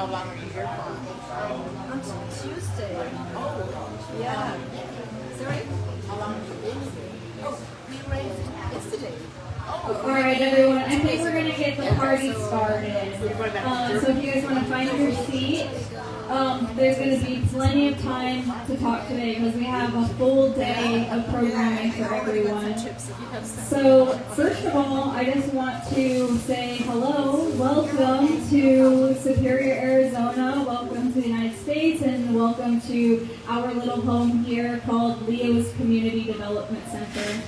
how long are you here for? Until Tuesday. Oh, Yeah. Sorry? how long have you been here? Oh, we raised yesterday. Oh, All right, everyone. I think we're gonna get the party started. So if you guys want to find your seat, there's gonna be plenty of time to talk today because we have a full day of programming for everyone. So first of all, I just want to say hello, welcome to Superior, Arizona, welcome to the United States, and welcome to our little home here called Leo's Community Development Center.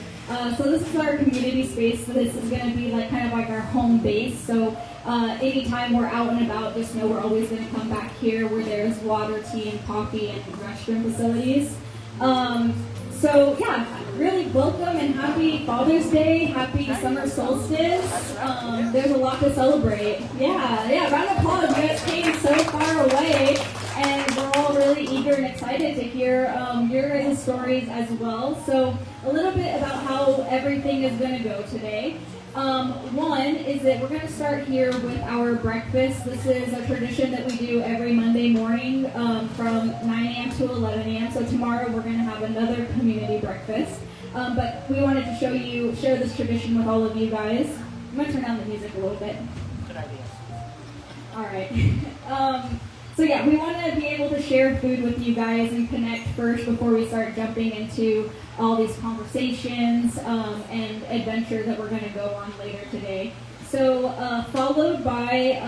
So this is our community space, so this is going to be kind of like our home base. So anytime we're out and about, just know we're always going to come back here where there's water, tea, and coffee, and restroom facilities. So yeah, really welcome and happy Father's Day, happy summer solstice. There's a lot to celebrate. Yeah, round of applause. You guys came so far away, and we're all really eager and excited to hear your guys' stories as well. So a little bit about how everything is going to go today. One is that we're going to start here with our breakfast. This is a tradition that we do every Monday morning from 9 a.m. to 11 a.m. So tomorrow we're going to have another community breakfast. But we wanted to share this tradition with all of you guys. I'm going to turn down the music a little bit. good idea. All right. So yeah, we want to be able to share food with you guys and connect first before we start jumping into all these conversations and adventures that we're going to go on later today. So followed by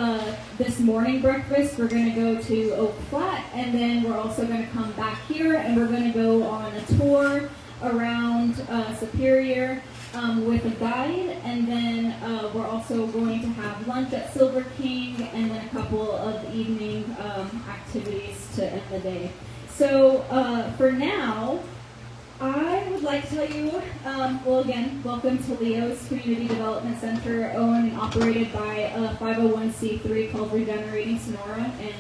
this morning breakfast, we're going to go to Oak Flat, and then we're also going to come back here and we're going to go on a tour around Superior with a guide, and then we're also going to have lunch at Silver King, and then a couple of evening activities to end the day. So for now, I would like to tell you, well again, welcome to Leo's Community Development Center, owned and operated by a 501c3 called Regen Sonora. And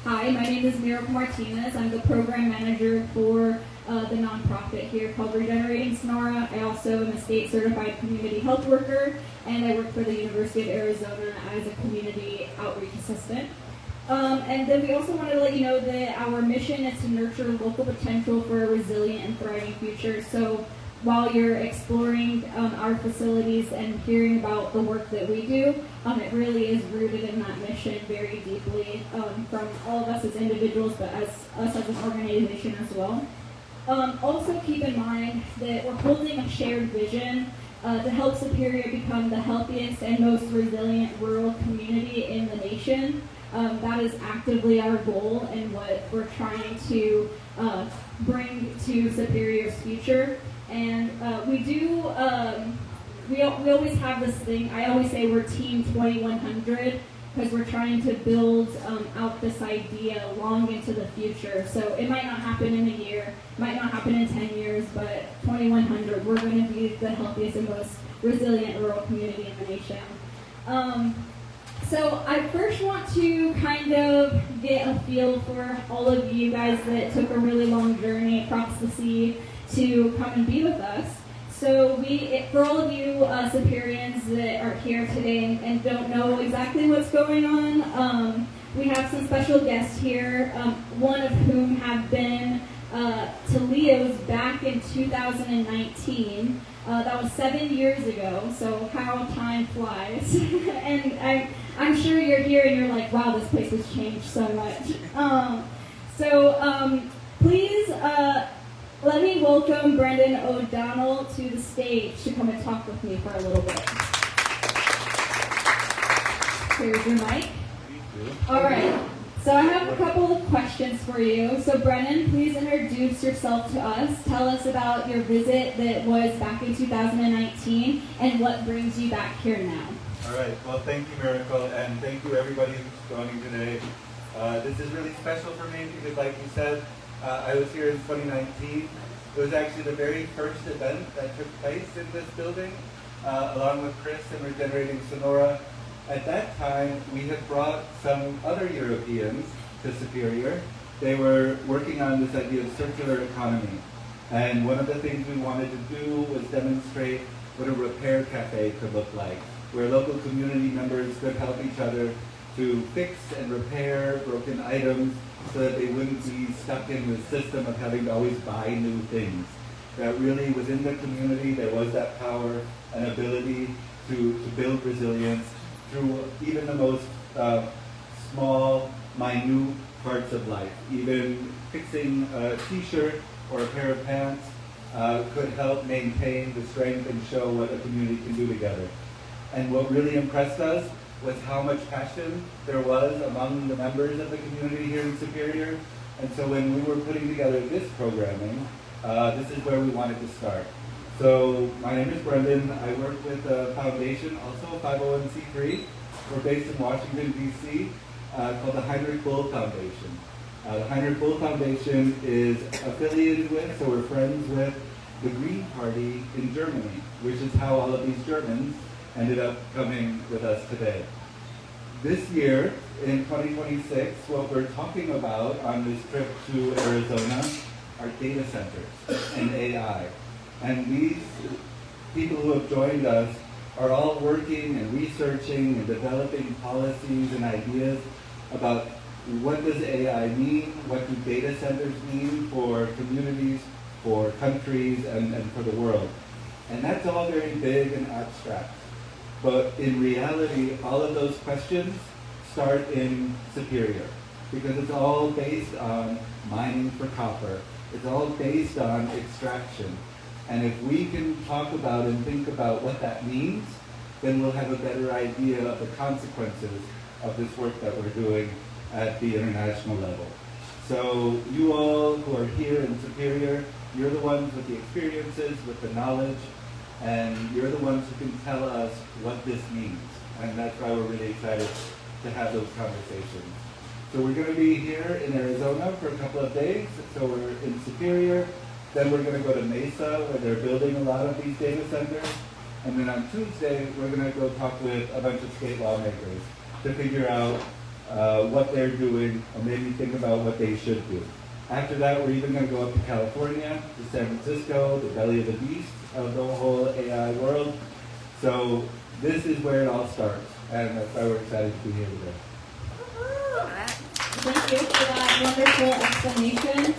hi, my name is Miracle Martinez. I'm the program manager for the nonprofit here called Regenerating Sonora. I also am a state certified community health worker, and I work for the University of Arizona as a community outreach assistant. And then we also wanted to let you know that our mission is to nurture local potential for a resilient and thriving future. So while you're exploring our facilities and hearing about the work that we do, it really is rooted in that mission very deeply from all of us as individuals, but as us as an organization as well. Also keep in mind that we're holding a shared vision to help Superior become the healthiest and most resilient rural community in the nation. That is actively our goal and what we're trying to bring to Superior's future. And we always have this thing. I always say we're Team 2100 because we're trying to build out this idea long into the future. So it might not happen in a year, might not happen in 10 years, but 2100, we're going to be the healthiest and most resilient rural community in the nation. So I first want to kind of get a feel for all of you guys that took a really long journey across the sea to come and be with us. So for all of you Superians that are here today and don't know exactly what's going on, we have some special guests here, one of whom have been to Leo's back in 2019. That was 7 years ago, so how time flies. And I'm sure you're here and you're like, wow, this place has changed so much. Please let me welcome Brendan O'Donnell to the stage to come and talk with me for a little bit. Here's your mic. All right. So I have a couple of questions for you. So Brennan, please introduce yourself to us. Tell us about your visit that was back in 2019 and what brings you back here now. All right. Well, thank you, Miracle, and thank you everybody who's joining today. This is really special for me because, like you said, I was here in 2019. It was actually the very first event that took place in this building, along with Chris and Regenerating Sonora. At that time, we had brought some other Europeans to Superior. They were working on this idea of circular economy. And one of the things we wanted to do was demonstrate what a repair cafe could look like, where local community members could help each other to fix and repair broken items so that they wouldn't be stuck in the system of having to always buy new things. That really within the community there was that power and ability to build resilience through even the most small, minute parts of life. Even fixing a t-shirt or a pair of pants could help maintain the strength and show what a community can do together. And what really impressed us was how much passion there was among the members of the community here in Superior. And so when we were putting together this programming, this is where we wanted to start. So my name is Brendan. I work with a foundation, also a 501c3. We're based in Washington, D.C., called the Heinrich Bull Foundation. The Heinrich Bull Foundation is affiliated with, so we're friends with, the Green Party in Germany, which is how all of these Germans ended up coming with us today. This year, in 2026, what we're talking about on this trip to Arizona are data centers and AI. And these people who have joined us are all working and researching and developing policies and ideas about what does AI mean, what do data centers mean for communities, for countries, and for the world. And that's all very big and abstract. But in reality, all of those questions start in Superior, because it's all based on mining for copper. It's all based on extraction. And if we can talk about and think about what that means, then we'll have a better idea of the consequences of this work that we're doing at the international level. So you all who are here in Superior, you're the ones with the experiences, with the knowledge, and you're the ones who can tell us what this means. And that's why we're really excited to have those conversations. So we're going to be here in Arizona for a couple of days. So we're in Superior, then we're going to go to Mesa, where they're building a lot of these data centers. And then on Tuesday, we're going to go talk with a bunch of state lawmakers to figure out what they're doing, or maybe think about what they should do. After that, we're even going to go up to California, to San Francisco, the belly of the beast of the whole AI world. So this is where it all starts, and that's why we're excited to be here today. Thank you for that wonderful explanation.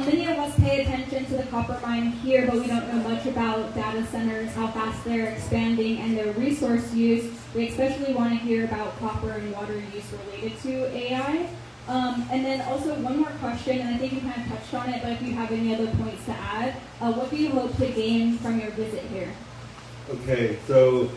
Many of us pay attention to the copper mine here, but we don't know much about data centers, how fast they're expanding, and their resource use. We especially want to hear about copper and water use related to AI. And then also one more question, and I think you kind of touched on it, but if you have any other points to add, what do you hope to gain from your visit here? Okay, so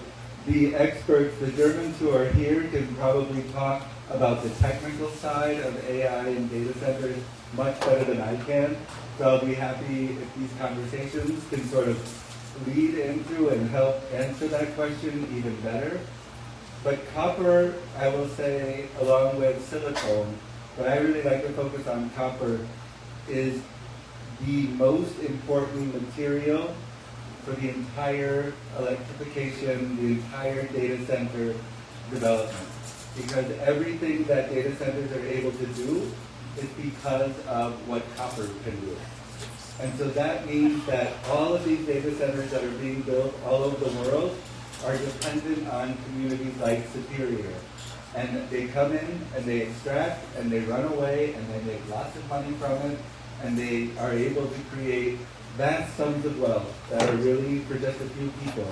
the experts, the Germans who are here, can probably talk about the technical side of AI and data centers much better than I can. So I'll be happy if these conversations can sort of lead into and help answer that question even better. But copper, I will say, along with silicone, but I really like to focus on copper, is the most important material for the entire electrification, the entire data center development. Because everything that data centers are able to do is because of what copper can do. And so that means that all of these data centers that are being built all over the world are dependent on communities like Superior. And they come in and they extract and they run away and they make lots of money from it, and they are able to create vast sums of wealth that are really for just a few people.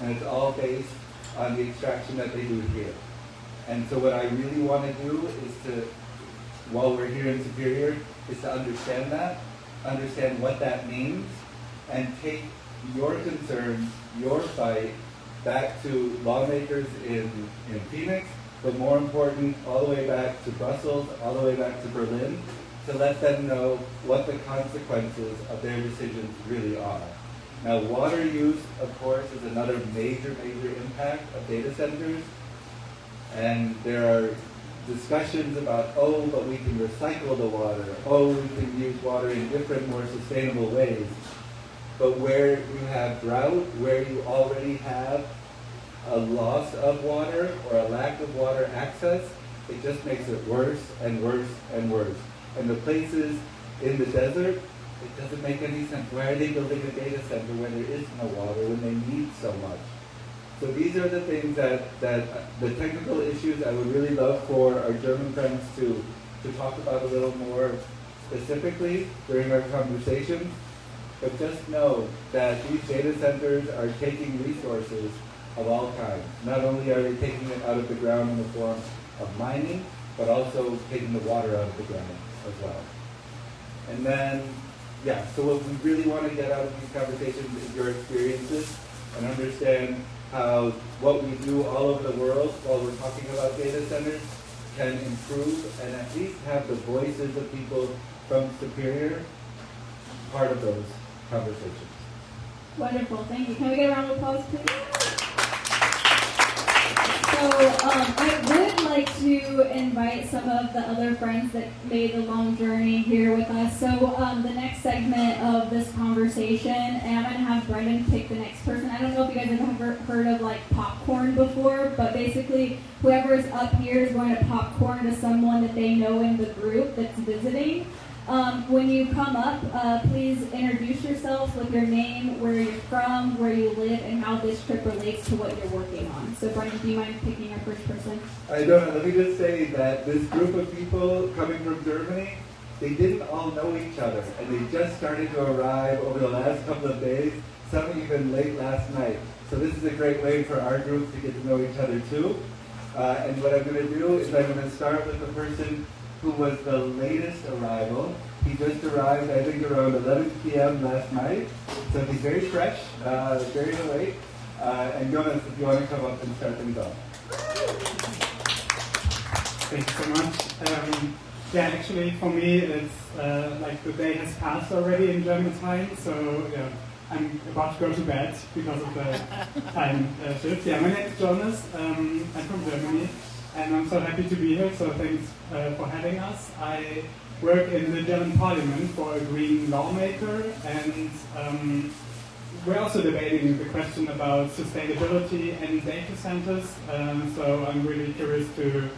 And it's all based on the extraction that they do here. And so what I really want to do is to, while we're here in Superior, is to understand that, understand what that means, and take your concerns, your fight, back to lawmakers in Phoenix, but more important, all the way back to Brussels, all the way back to Berlin, to let them know what the consequences of their decisions really are. Now, water use, of course, is another major impact of data centers. And there are discussions about, oh, but we can recycle the water. Oh, we can use water in different, more sustainable ways. But where you have drought, where you already have a loss of water or a lack of water access, it just makes it worse and worse and worse. And the places in the desert, it doesn't make any sense. Why are they building a data center where there is no water, when they need so much? So these are the things that the technical issues I would really love for our German friends to talk about a little more specifically during our conversations. But just know that these data centers are taking resources of all kinds. Not only are they taking it out of the ground in the form of mining, but also taking the water out of the ground as well. And then, yeah, so what we really want to get out of these conversations is your experiences and understand how what we do all over the world while we're talking about data centers can improve and at least have the voices of people from Superior part of those conversations. Wonderful, thank you. Can we get a round of applause, please? So I would like to invite some of the other friends that made the long journey here with us. So the next segment of this conversation, and I'm going to have Brendan pick the next person. I don't know if you guys have ever heard of like popcorn before, but basically whoever is up here is going to popcorn to someone that they know in the group that's visiting. When you come up, please introduce yourselves with your name, where you're from, where you live, and how this trip relates to what you're working on. So Brian, do you mind picking our first person? I don't know. Let me just say that this group of people coming from Germany, they didn't all know each other, and they just started to arrive over the last couple of days, some even late last night. So this is a great way for our group to get to know each other too. And what I'm going to do is I'm going to start with the person who was the latest arrival. He just arrived, I think, around 11 p.m. last night. So he's very fresh, very late. And Jonas, if you want to come up and start things off. Thank you so much. Yeah, actually, for me, it's like the day has passed already in German time, so yeah, I'm about to go to bed because of the time shift. Yeah, my name is Jonas. I'm from Germany. And I'm so happy to be here, so thanks for having us. I work in the German Parliament for a green lawmaker, and we're also debating the question about sustainability and data centers. So I'm really curious to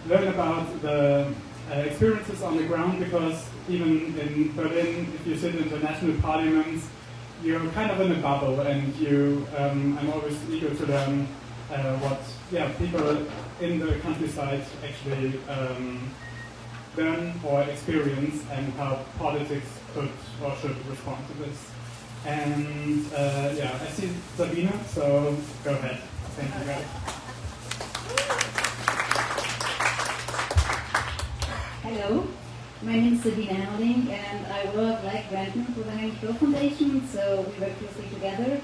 learn about the experiences on the ground, because even in Berlin, if you sit in the national parliaments, you're kind of in a bubble, and I'm always eager to learn what people in the countryside actually learn or experience, and how politics could or should respond to this. And I see Sabine, so go ahead. Thank you guys. Hello, my name is Sabine Herling, and I work like Brandon for the Heinrich Böll Foundation, so we work closely together.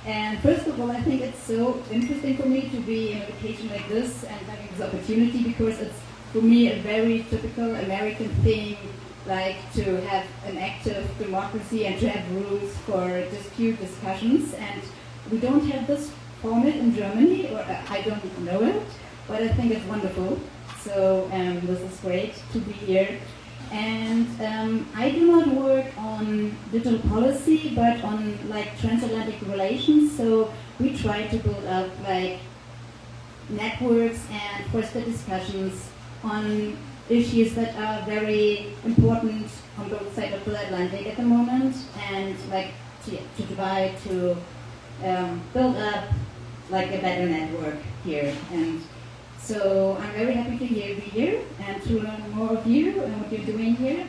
And first of all, I think it's so interesting for me to be in a vacation like this and having this opportunity, because it's, for me, a very typical American thing, like to have an active democracy and to have rules for dispute discussions. And we don't have this format in Germany, or I don't know it, but I think it's wonderful. So this is great to be here. And I do not work on digital policy, but on like transatlantic relations. So we try to build up like networks and foster discussions on issues that are very important on both sides of the Atlantic at the moment, and like to try to build up like a better network here. And so I'm very happy to be here and to learn more of you and what you're doing here,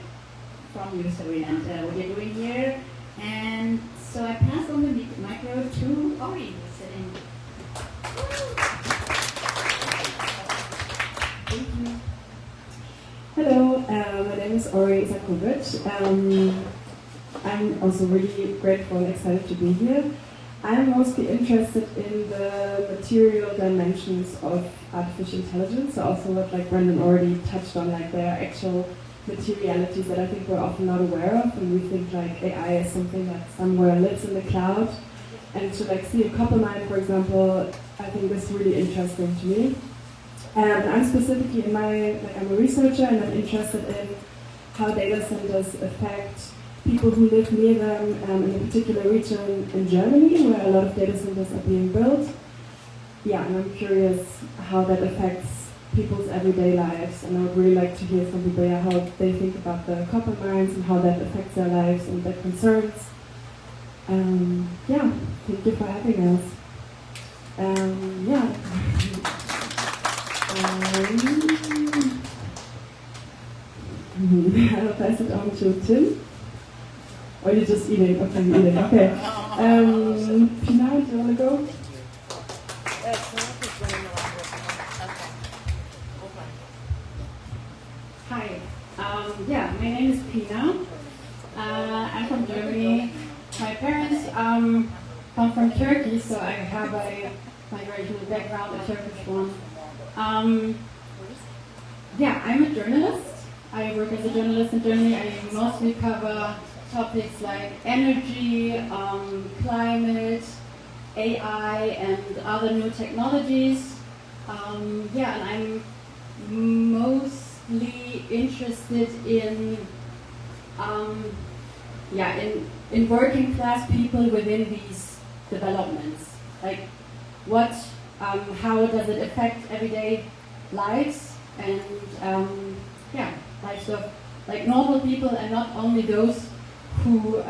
from you, Sabrina, and what you're doing here. And so I pass on the micro to Ori, who's sitting. Thank you. Hello, my name is Ori Isakovic. I'm also really grateful and excited to be here. I'm mostly interested in the material dimensions of artificial intelligence, so also what like Brendan already touched on, like there are actual materialities that I think we're often not aware of, and we think like AI is something that somewhere lives in the cloud. And to like see a copper mine, for example, I think this is really interesting to me. And I'm specifically I'm a researcher, and I'm interested in how data centers affect people who live near them, in a particular region in Germany where a lot of data centers are being built. Yeah, and I'm curious how that affects people's everyday lives, and I would really like to hear from people how they think about the copper mines and how that affects their lives and their concerns. Thank you for having us. Yeah. I'll pass it on to Tim. Or you're just eating? Okay, you're eating. Okay. Pina, do you want to go? Hi. Yeah, my name is Pina. I'm from Germany. My parents come from Turkey, so I have a migrational background, a Turkish one. Yeah, I'm a journalist. I work as a journalist in Germany. I mostly cover topics like energy, climate, AI, and other new technologies. Yeah, and I'm mostly interested in in working class people within these developments. Like how does it affect everyday lives and lives of like normal people, and not only those who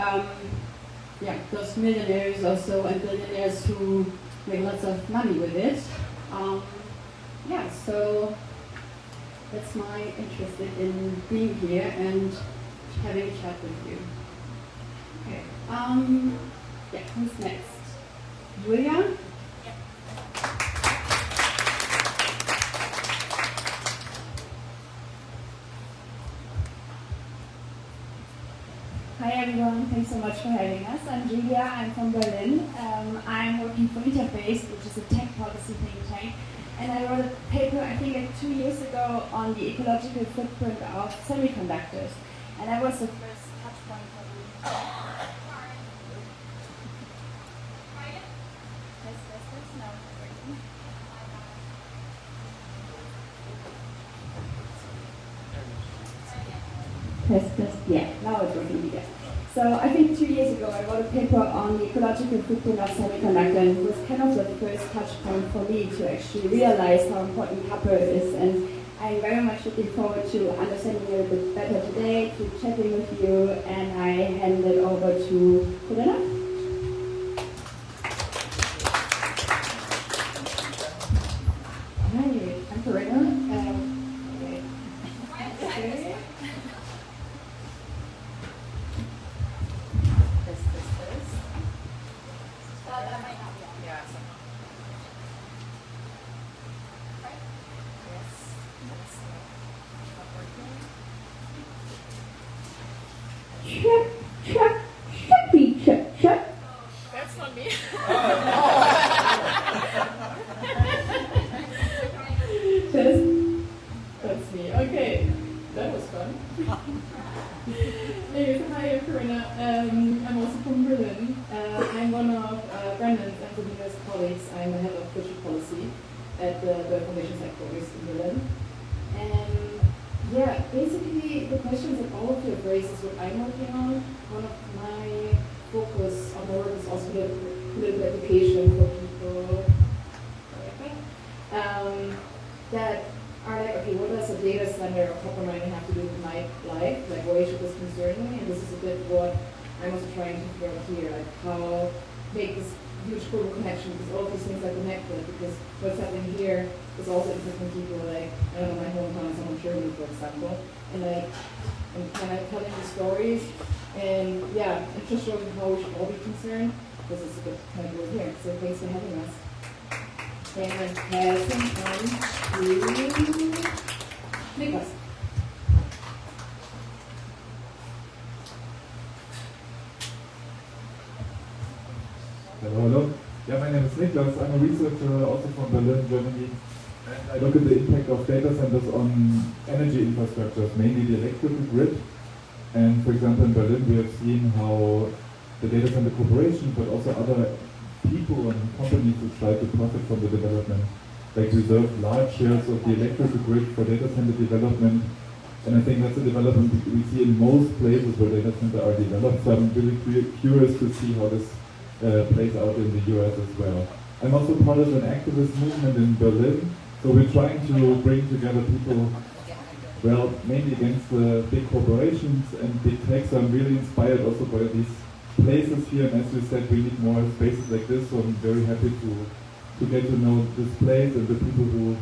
those millionaires also and billionaires who make lots of money with it. So that's my interest in being here and having a chat with you. Okay. Who's next? Julia? Hi everyone, thanks so much for having us. I'm Julia, I'm from Berlin. I'm working for Interface, which is a tech policy think tank. And I wrote a paper, I think 2 years ago, on the ecological footprint of semiconductors. And that was the first touch point for me. Test. Yeah, now it's working again. So I think 2 years ago I wrote a paper on the ecological footprint of semiconductor, and it was kind of the first touch point for me to actually realize how important copper is. And I'm very much looking forward to understanding it a bit better today, to chatting with you, and I hand it over to Corinna. Hi, I'm Corinna. That's not me. That's me. Okay, that was fun. Anyways, hi, I'm Corinna. I'm also from Berlin. I'm one of Brandon's and Sabina's colleagues. I'm the head of digital policy at the Foundation's headquarters in Berlin. And yeah, basically the questions that all of you have raised is what I'm working on. One of my focus on the work is also the political education for people that are like, okay, what does a data center or copper mining have to do with my life? Like, why should this concern me? And this is a bit what I'm also trying to figure out here, like how make this huge global connection, because all of these things are connected, because what's happening here is also impacting people, like, I don't know, my hometown is in Germany, for example, and like, I'm kind of telling the stories, and yeah, and just showing how we should all be concerned. This is a good kind of word here, so thanks for having us. And passing on to Niklas. Hello. Yeah, my name is Niklas. I'm a researcher also from Berlin, Germany. And I look at the impact of data centers on energy infrastructures, mainly the electrical grid. And for example, in Berlin, we have seen how the data center corporation, but also other people and companies who try to profit from the development, like reserve large shares of the electrical grid for data center development. And I think that's a development we see in most places where data centers are developed. So I'm really curious to see how this plays out in the US as well. I'm also part of an activist movement in Berlin. So we're trying to bring together people, well, mainly against the big corporations and big tech. So I'm really inspired also by these places here. And as you said, we need more spaces like this. So I'm very happy to to get to know this place and the people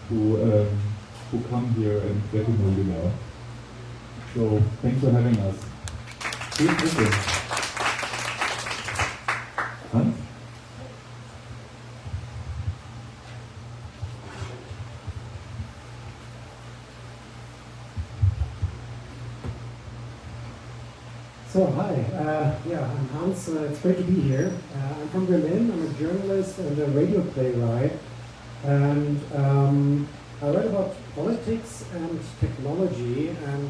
who come here and get to know you now. So thanks for having us. Please listen. Hans? So hi, I'm Hans. It's great to be here. I'm from Berlin. I'm a journalist and a radio playwright, and I write about politics and technology, and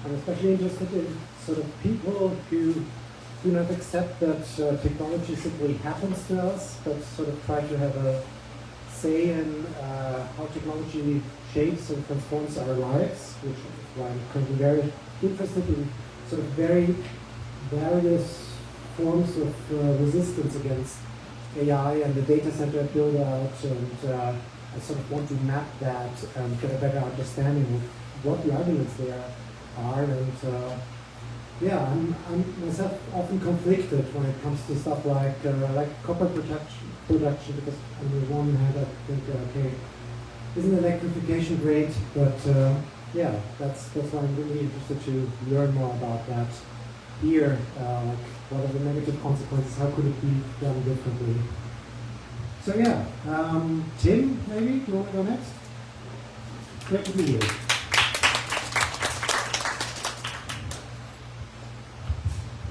I'm especially interested in sort of people who do not accept that technology simply happens to us, but sort of try to have a say in how technology shapes and transforms our lives, which is why I'm currently very interested in sort of very various forms of resistance against AI and the data center build out, and I sort of want to map that and get a better understanding of what the arguments there are. And I'm myself often conflicted when it comes to stuff like copper production, because on the one hand I think, okay, isn't electrification great? But that's why I'm really interested to learn more about that here. What are the negative consequences? How could it be done differently? So Tim, maybe you want to go next? Great to be here.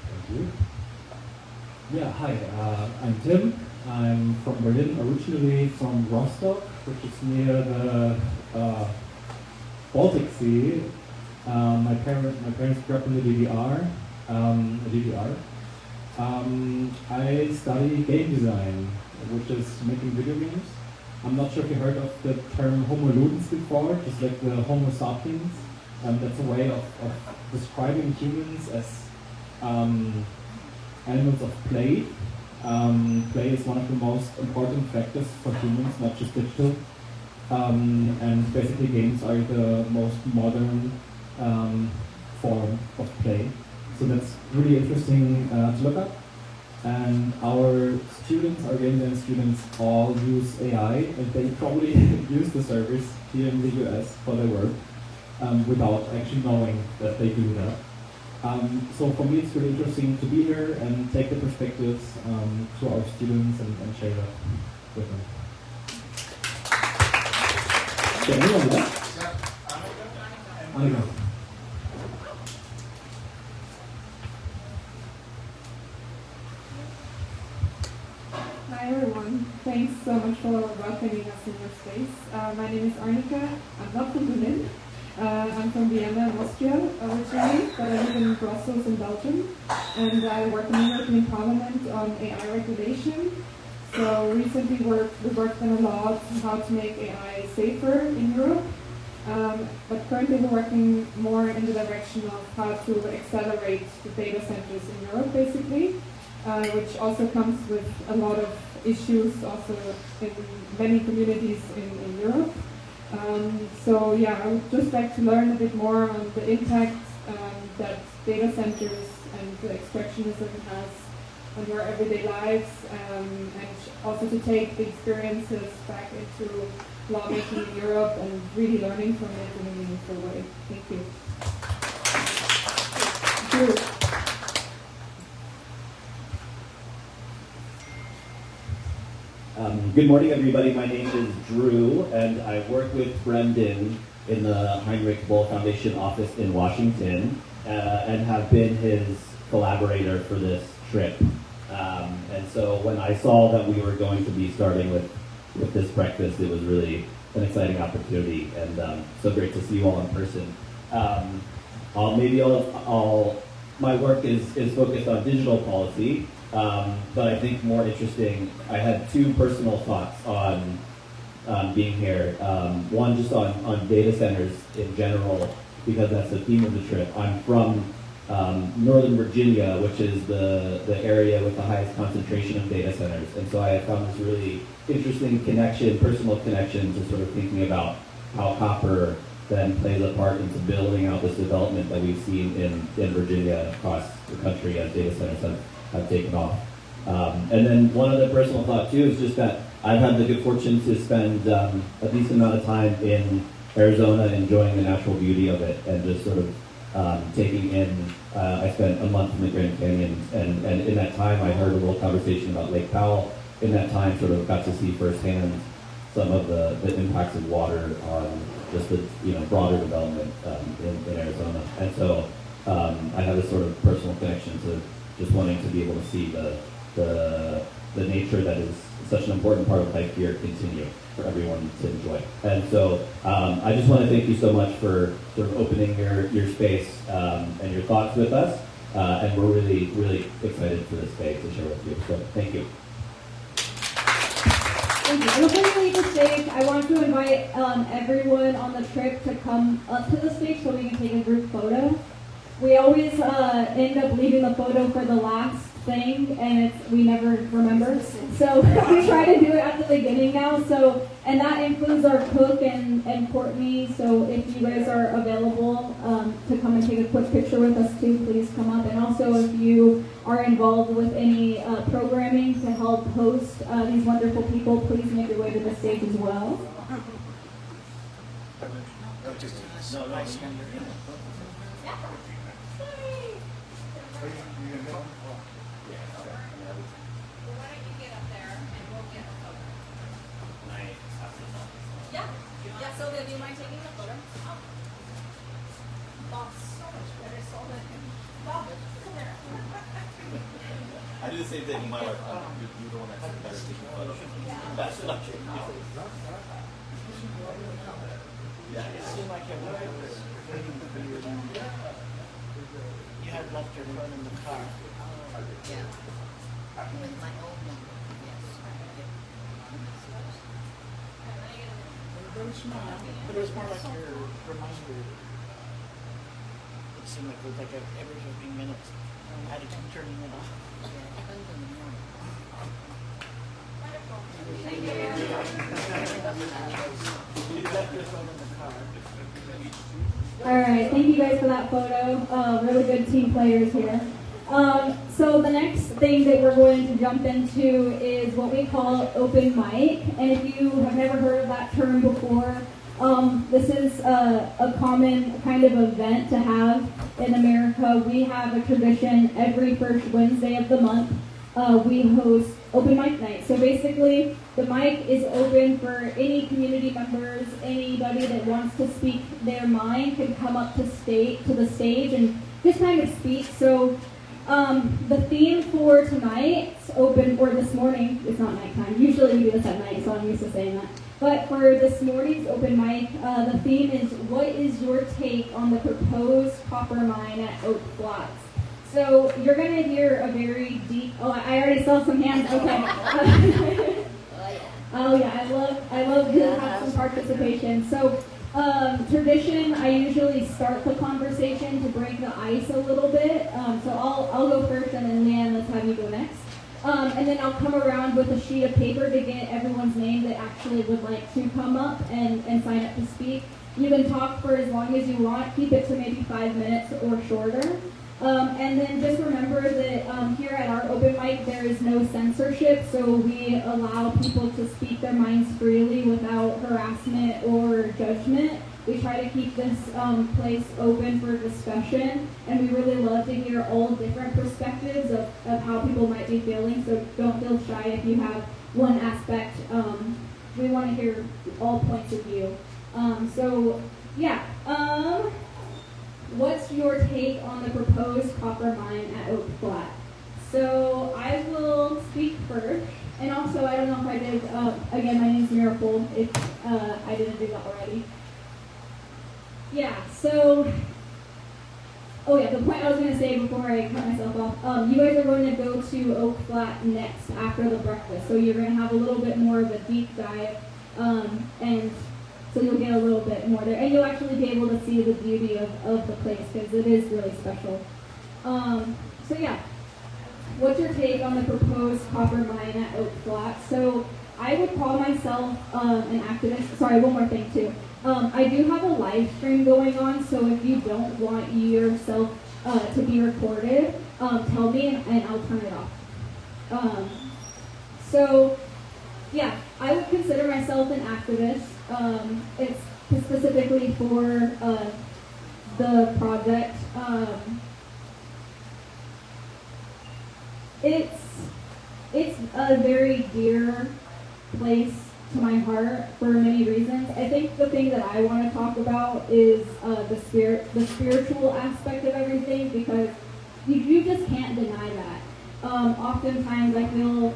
Thank you. Yeah, hi. I'm Tim. I'm from Berlin, originally from Rostock, which is near the Baltic Sea. My parents grew up in the DDR. I study game design, which is making video games. I'm not sure if you heard of the term Homo ludens before, just like the Homo sapiens. That's a way of describing humans as elements of play. Play is one of the most important factors for humans, not just digital. And basically games are the most modern form of play. So that's really interesting to look at. And our students, our game design students, all use AI, and they probably use the service here in the US for their work without actually knowing that they do that. So for me it's really interesting to be here and take the perspectives to our students and share that with them. Is anyone left? Annika. Hi everyone, thanks so much for welcoming us in your space. My name is Arnika, I'm not from Berlin. I'm from Vienna, Austria originally, but I live in Brussels in Belgium, and I work in the European Parliament on AI regulation. So recently we worked on a law on how to make AI safer in Europe, but currently we're working more in the direction of how to accelerate the data centers in Europe basically, which also comes with a lot of issues also in many communities in Europe. I would just like to learn a bit more on the impact that data centers and the extractionism has on your everyday lives, and also to take the experiences back into lawmaking in Europe and really learning from it in a meaningful way. Thank you. Thank you. Good morning, everybody. My name is Drew, and I work with Brendan in the Heinrich Boll Foundation office in Washington, and have been his collaborator for this trip. And so when I saw that we were going to be starting with this breakfast, it was really an exciting opportunity, and so great to see you all in person. My work is focused on digital policy. But I think more interesting, I had two personal thoughts on being here. One just on data centers in general, because that's the theme of the trip. I'm from Northern Virginia, which is the area with the highest concentration of data centers. And so I found this really interesting personal connection to sort of thinking about how copper then plays a part into building out this development that we've seen in Virginia across the country as data centers have taken off. And then one other personal thought too is just that I've had the good fortune to spend a decent amount of time in Arizona enjoying the natural beauty of it and just sort of taking in, I spent a month in the Grand Canyon, and in that time I heard a little conversation about Lake Powell. In that time sort of got to see firsthand some of the impacts of water on just the broader development in Arizona. And so I have this sort of personal connection to just wanting to be able to see the nature that is such an important part of life here continue for everyone to enjoy. And so I just want to thank you so much for sort of opening your space and your thoughts with us. And we're really, really excited for this day to share with you. So thank you. Thank you. And before we leave the stage, I want to invite everyone on the trip to come up to the stage so we can take a group photo. We always end up leaving the photo for the last thing, and we never remember. So we try to do it at the beginning now. So, and that includes our cook and Courtney. So if you guys are available to come and take a quick picture with us too, please come up. And also if you are involved with any programming to help host these wonderful people, please make your way to the stage as well. Yeah, Sylvia, do you mind taking a photo? Boss, so much better, Sylvia. Bob, come here. I do the same thing with my wife. You're the one that's better taking photos. That's not true. Yeah. It seemed like it was. You had left your phone in the car. Yeah. With my old number, yes. Very small, but it was more like your reminder. It seemed like it was like every 15 minutes. I had to keep turning it off. Yeah, it comes in the morning. You left your phone in the car. All right, thank you guys for that photo. Really good team players here. So the next thing that we're going to jump into is what we call open mic. And if you have never heard of that term before, this is a common kind of event to have in America. We have a tradition every first Wednesday of the month. We host open mic night. So basically, the mic is open for any community members, anybody that wants to speak their mind can come up to the stage and just kind of speak. So the theme for tonight's open, or this morning, it's not nighttime. Usually we do this at night, so I'm used to saying that. But for this morning's open mic, the theme is, what is your take on the proposed copper mine at Oak Flats? So you're going to hear a very deep, I already saw some hands, okay. Oh yeah, I love to have some participation. So tradition, I usually start the conversation to break the ice a little bit. So I'll go first, and then Leanne, let's have you go next. And then I'll come around with a sheet of paper to get everyone's name that actually would like to come up and sign up to speak. You can talk for as long as you want, keep it to maybe 5 minutes or shorter. And then just remember that here at our open mic, there is no censorship, so we allow people to speak their minds freely without harassment or judgment. We try to keep this place open for discussion, and we really love to hear all different perspectives of how people might be feeling, so don't feel shy if you have one aspect. We want to hear all points of view. What's your take on the proposed copper mine at Oak Flat? So I will speak first, and also I don't know if I did, again, my name's Miracle, if I didn't do that already. Yeah, so, the point I was going to say before I cut myself off, you guys are going to go to Oak Flat next after the breakfast, so you're going to have a little bit more of a deep dive, and so you'll get a little bit more there, and you'll actually be able to see the beauty of the place, because it is really special. What's your take on the proposed copper mine at Oak Flat? So I would call myself an activist. Sorry, one more thing too. I do have a live stream going on, so if you don't want yourself to be recorded, tell me and I'll turn it off. I would consider myself an activist. It's specifically for the project. It's a very dear place to my heart for many reasons. I think the thing that I want to talk about is the spiritual aspect of everything, because you just can't deny that. Oftentimes I feel,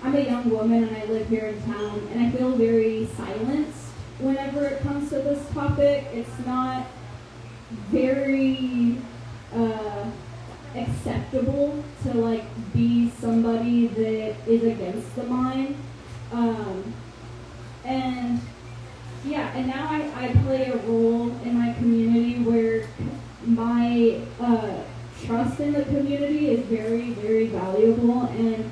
I'm a young woman and I live here in town, and I feel very silenced whenever it comes to this topic. It's not very acceptable to like be somebody that is against the mind. And yeah, and now I play a role in my community where my trust in the community is very, very valuable, and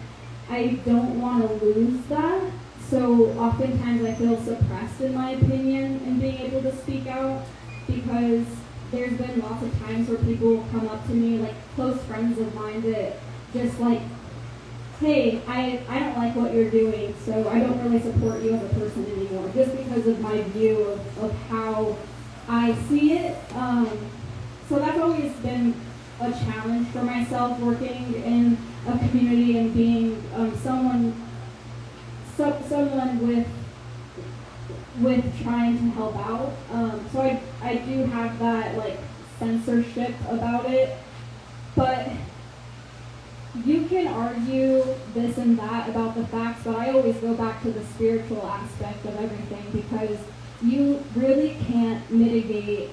I don't want to lose that. So oftentimes I feel suppressed in my opinion and being able to speak out, because there's been lots of times where people come up to me, like close friends of mine, that just like, hey, I don't like what you're doing, so I don't really support you as a person anymore, just because of my view of how I see it. So that's always been a challenge for myself, working in a community and being someone with trying to help out. So I do have that like censorship about it, but you can argue this and that about the facts, but I always go back to the spiritual aspect of everything, because you really can't mitigate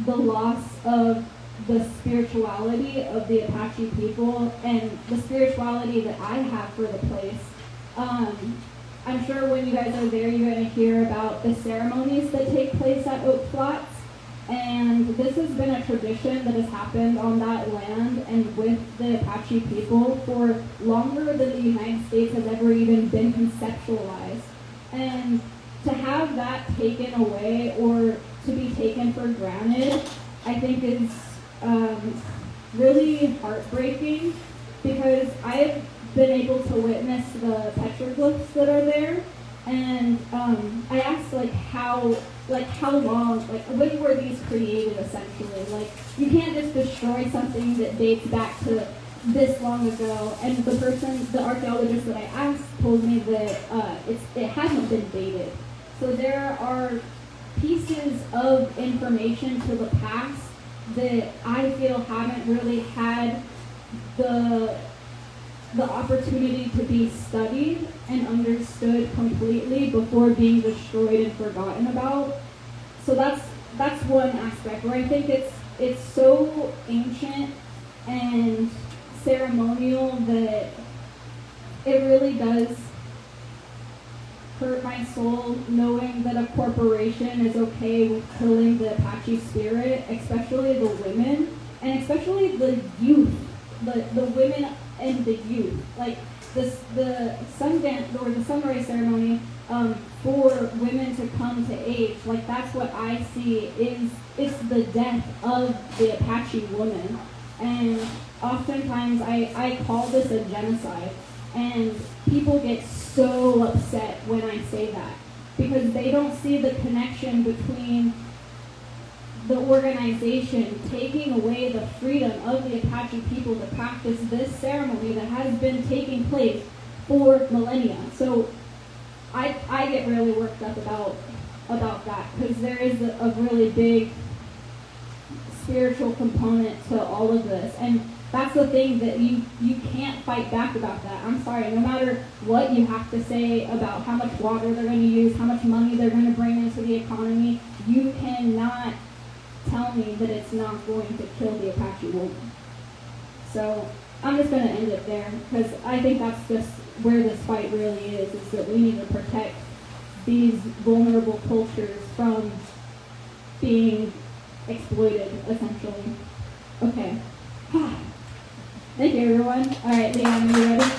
the loss of the spirituality of the Apache people and the spirituality that I have for the place. I'm sure when you guys are there, you're going to hear about the ceremonies that take place at Oak Flats. And this has been a tradition that has happened on that land and with the Apache people for longer than the United States has ever even been conceptualized. And to have that taken away or to be taken for granted, I think is really heartbreaking, because I've been able to witness the petroglyphs that are there, and I asked how long, when were these created essentially? Like, you can't just destroy something that dates back to this long ago. And the archaeologist that I asked told me that it hasn't been dated. So there are pieces of information to the past that I feel haven't really had the opportunity to be studied and understood completely before being destroyed and forgotten about. So that's one aspect where I think it's so ancient and ceremonial that it really does hurt my soul knowing that a corporation is okay with killing the Apache spirit, especially the women, and especially the youth, the women and the youth. Like the Sundance or the sunrise ceremony for women to come to age, like that's what I see it's the death of the Apache woman. And oftentimes I call this a genocide, and people get so upset when I say that, because they don't see the connection between the organization taking away the freedom of the Apache people to practice this ceremony that has been taking place for millennia. So I get really worked up about that, because there is a really big spiritual component to all of this, and that's the thing that you can't fight back about that. I'm sorry, no matter what you have to say about how much water they're going to use, how much money they're going to bring into the economy, you cannot tell me that it's not going to kill the Apache woman. So I'm just going to end it there, because I think that's just where this fight really is that we need to protect these vulnerable cultures from being exploited, essentially. Okay. Thank you, everyone. All right, Leanne, are you ready?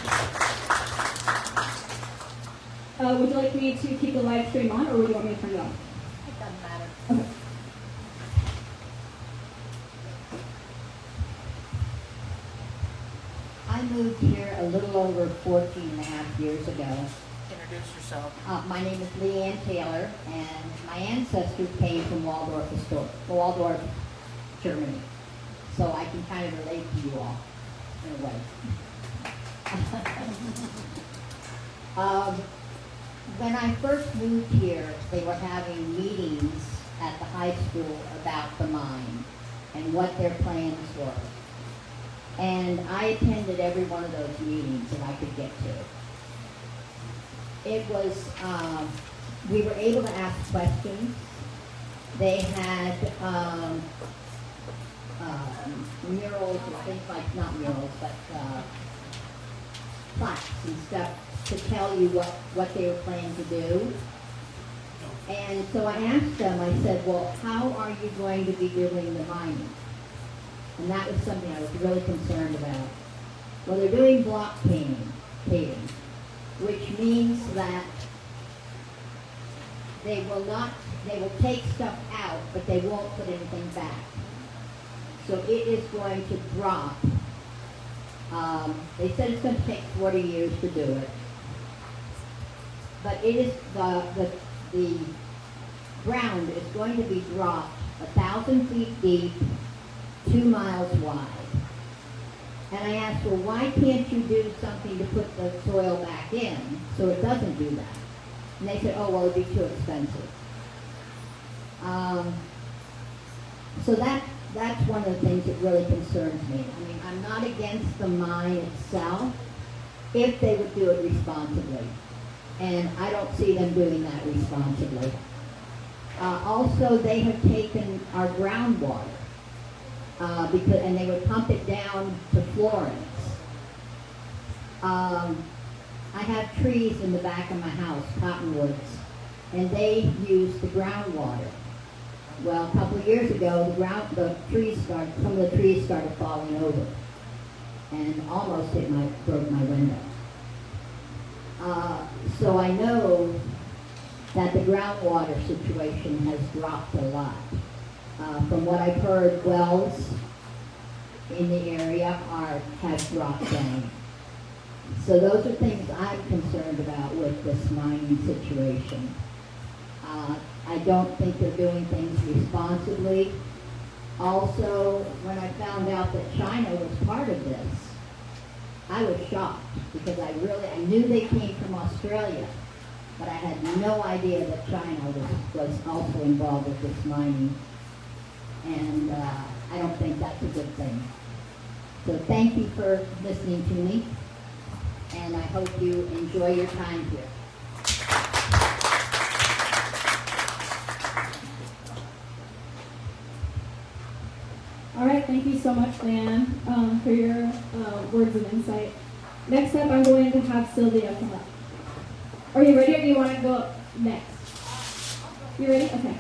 Would you like me to keep the live stream on, or would you want me to turn it off? It doesn't matter. Okay. I moved here a little over 14 and a half years ago. introduce yourself. My name is Leanne Taylor, and my ancestors came from Waldorf, Germany. So I can kind of relate to you all in a way. When I first moved here, they were having meetings at the high school about the mine and what their plans were. And I attended every one of those meetings that I could get to. It was, we were able to ask questions. They had murals and things like, not murals, but plaques and stuff to tell you what they were planning to do. And so I asked them, I said, well, how are you going to be doing the mining? And that was something I was really concerned about. Well, they're doing block caving, which means that they will take stuff out, but they won't put anything back. So it is going to drop. They said it's going to take 40 years to do it. But it is the ground is going to be dropped 1,000 feet deep, 2 miles wide. And I asked, well, why can't you do something to put the soil back in so it doesn't do that? And they said, oh, well, it'd be too expensive. So that's one of the things that really concerns me. I mean, I'm not against the mine itself if they would do it responsibly. And I don't see them doing that responsibly. Also, they have taken our groundwater and they would pump it down to Florence. I have trees in the back of my house, cottonwoods, and they use the groundwater. Well, a couple of years ago, some of the trees started falling over, and almost broke my window. So I know that the groundwater situation has dropped a lot. From what I've heard, wells in the area have dropped down. So those are things I'm concerned about with this mining situation. I don't think they're doing things responsibly. Also, when I found out that China was part of this, I was shocked because I knew they came from Australia, but I had no idea that China was also involved with this mining. And I don't think that's a good thing. So thank you for listening to me, and I hope you enjoy your time here. All right, thank you so much, Leanne, for your words of insight. Next up, I'm going to have Sylvia come up. Are you ready, or do you want to go up next? You ready? Okay.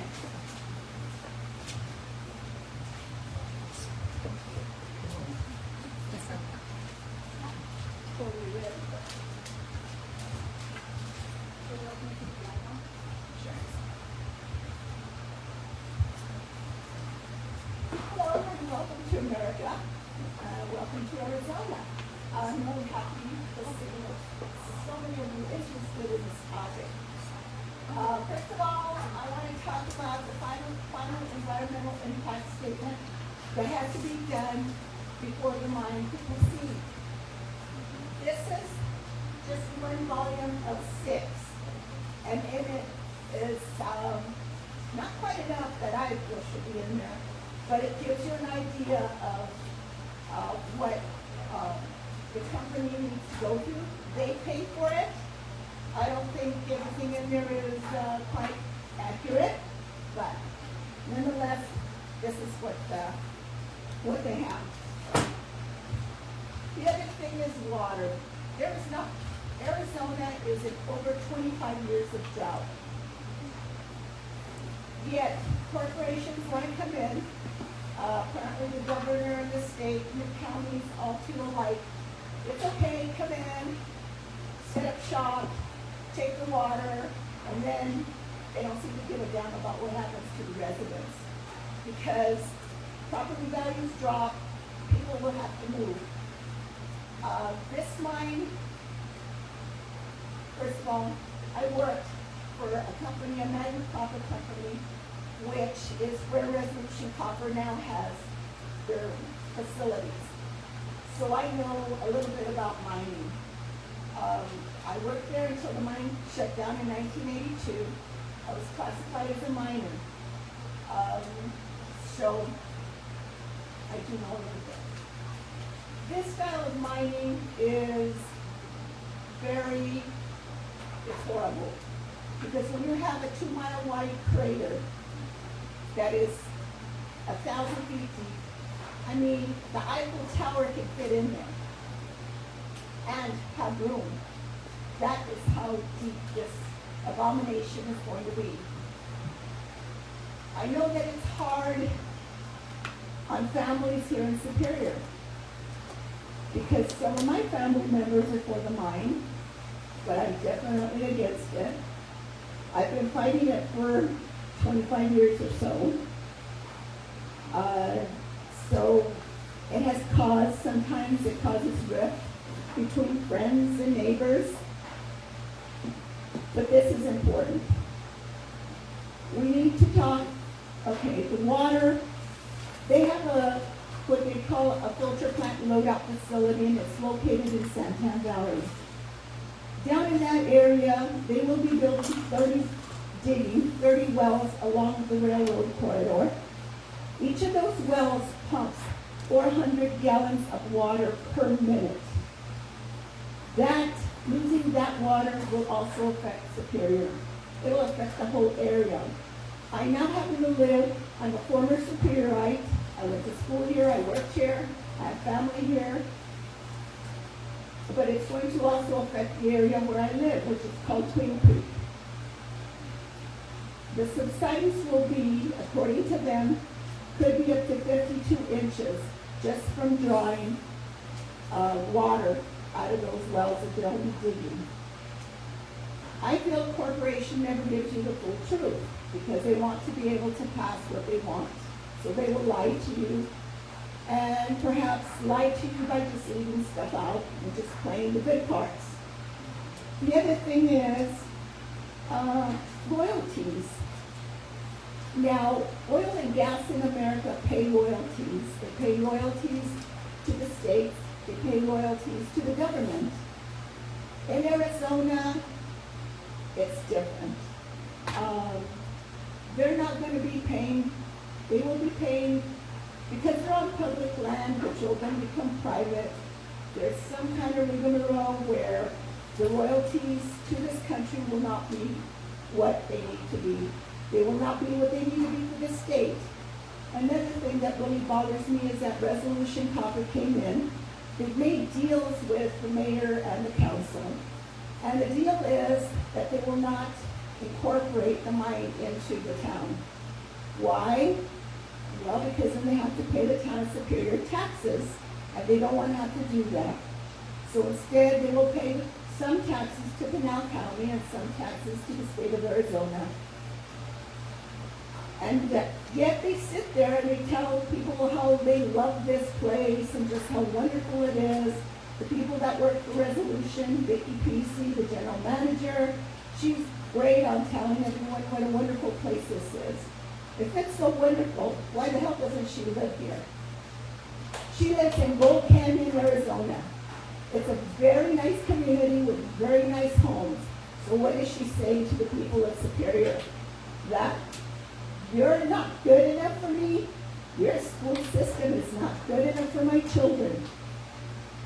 Hello and welcome to America. Welcome to Arizona. I'm really happy to see so many of you interested in this topic. First of all, I want to talk about the final environmental impact statement that has to be done before the mine can proceed. This is just one volume of 6, and in it is not quite enough that I feel should be in there, but it gives you an idea of what the company needs to go through. They pay for it. I don't think everything in there is quite accurate, but nonetheless, this is what they have. The other thing is water. Arizona is in over 25 years of drought. Yet corporations want to come in. Apparently the governor and the state and the counties all feel like it's okay, come in, set up shop, take the water, and then they don't seem to give a damn about what happens to the residents. Because property values drop, people will have to move. This mine, first of all, I worked for a company, a magnet copper company, which is where Resolution Copper now has their facilities. So I know a little bit about mining. I worked there until the mine shut down in 1982. I was classified as a miner. So I do know a little bit. This style of mining is it's horrible. Because when you have a 2-mile wide crater that is 1,000 feet deep, I mean, the Eiffel Tower can fit in there and have room. That is how deep this abomination is going to be. I know that it's hard on families here in Superior because some of my family members are for the mine, but I'm definitely against it. I've been fighting it for 25 years or so. So it has sometimes it causes rift between friends and neighbors. But this is important. We need to talk, okay, the water, they have what they call a filter plant load-out facility, and it's located in Santan Valley. Down in that area, they will be digging 30 wells along the railroad corridor. Each of those wells pumps 400 gallons of water per minute. Losing that water will also affect Superior. It will affect the whole area. I now happen to live, I'm a former Superiorite. I went to school here, I worked here, I have family here. But it's going to also affect the area where I live, which is called Twin Creek. The subsidence will be, according to them, could be up to 52 inches just from drawing water out of those wells that they'll be digging. I feel a corporation never gives you the full truth because they want to be able to pass what they want. So they will lie to you and perhaps lie to you by just leaving stuff out and just playing the good parts. The other thing is royalties. Now, oil and gas in America pay royalties. They pay royalties to the states. They pay royalties to the government. In Arizona, it's different. They're not going to be paying, they will be paying, because they're on public land, which will then become private. There's some kind of rigmarole where the royalties to this country will not be what they need to be. They will not be what they need to be for the state. Another thing that really bothers me is that Resolution Copper came in. They've made deals with the mayor and the council. And the deal is that they will not incorporate the mine into the town. Why? Well, because then they have to pay the town of Superior taxes, and they don't want to have to do that. So instead, they will pay some taxes to Pinal County and some taxes to the state of Arizona. And yet they sit there and they tell people how they love this place and just how wonderful it is. The people that work for Resolution, Vicki Pesey, the general manager, she's great on telling everyone what a wonderful place this is. If it's so wonderful, why the hell doesn't she live here? She lives in Gold Canyon, Arizona. It's a very nice community with very nice homes. So what is she saying to the people of Superior? That you're not good enough for me. Your school system is not good enough for my children.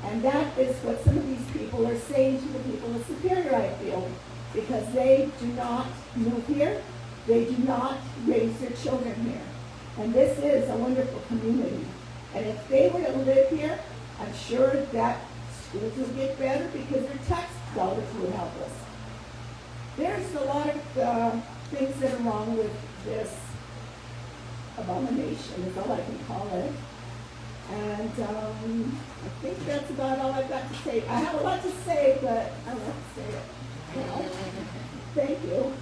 And that is what some of these people are saying to the people of Superior, I feel, because they do not move here. They do not raise their children here. And this is a wonderful community. And if they were to live here, I'm sure that schools would get better because their tax dollars would help us. There's a lot of things that are wrong with this abomination, is all I can call it. And I think that's about all I've got to say. I have a lot to say, but I don't have to say it. You know? Thank you.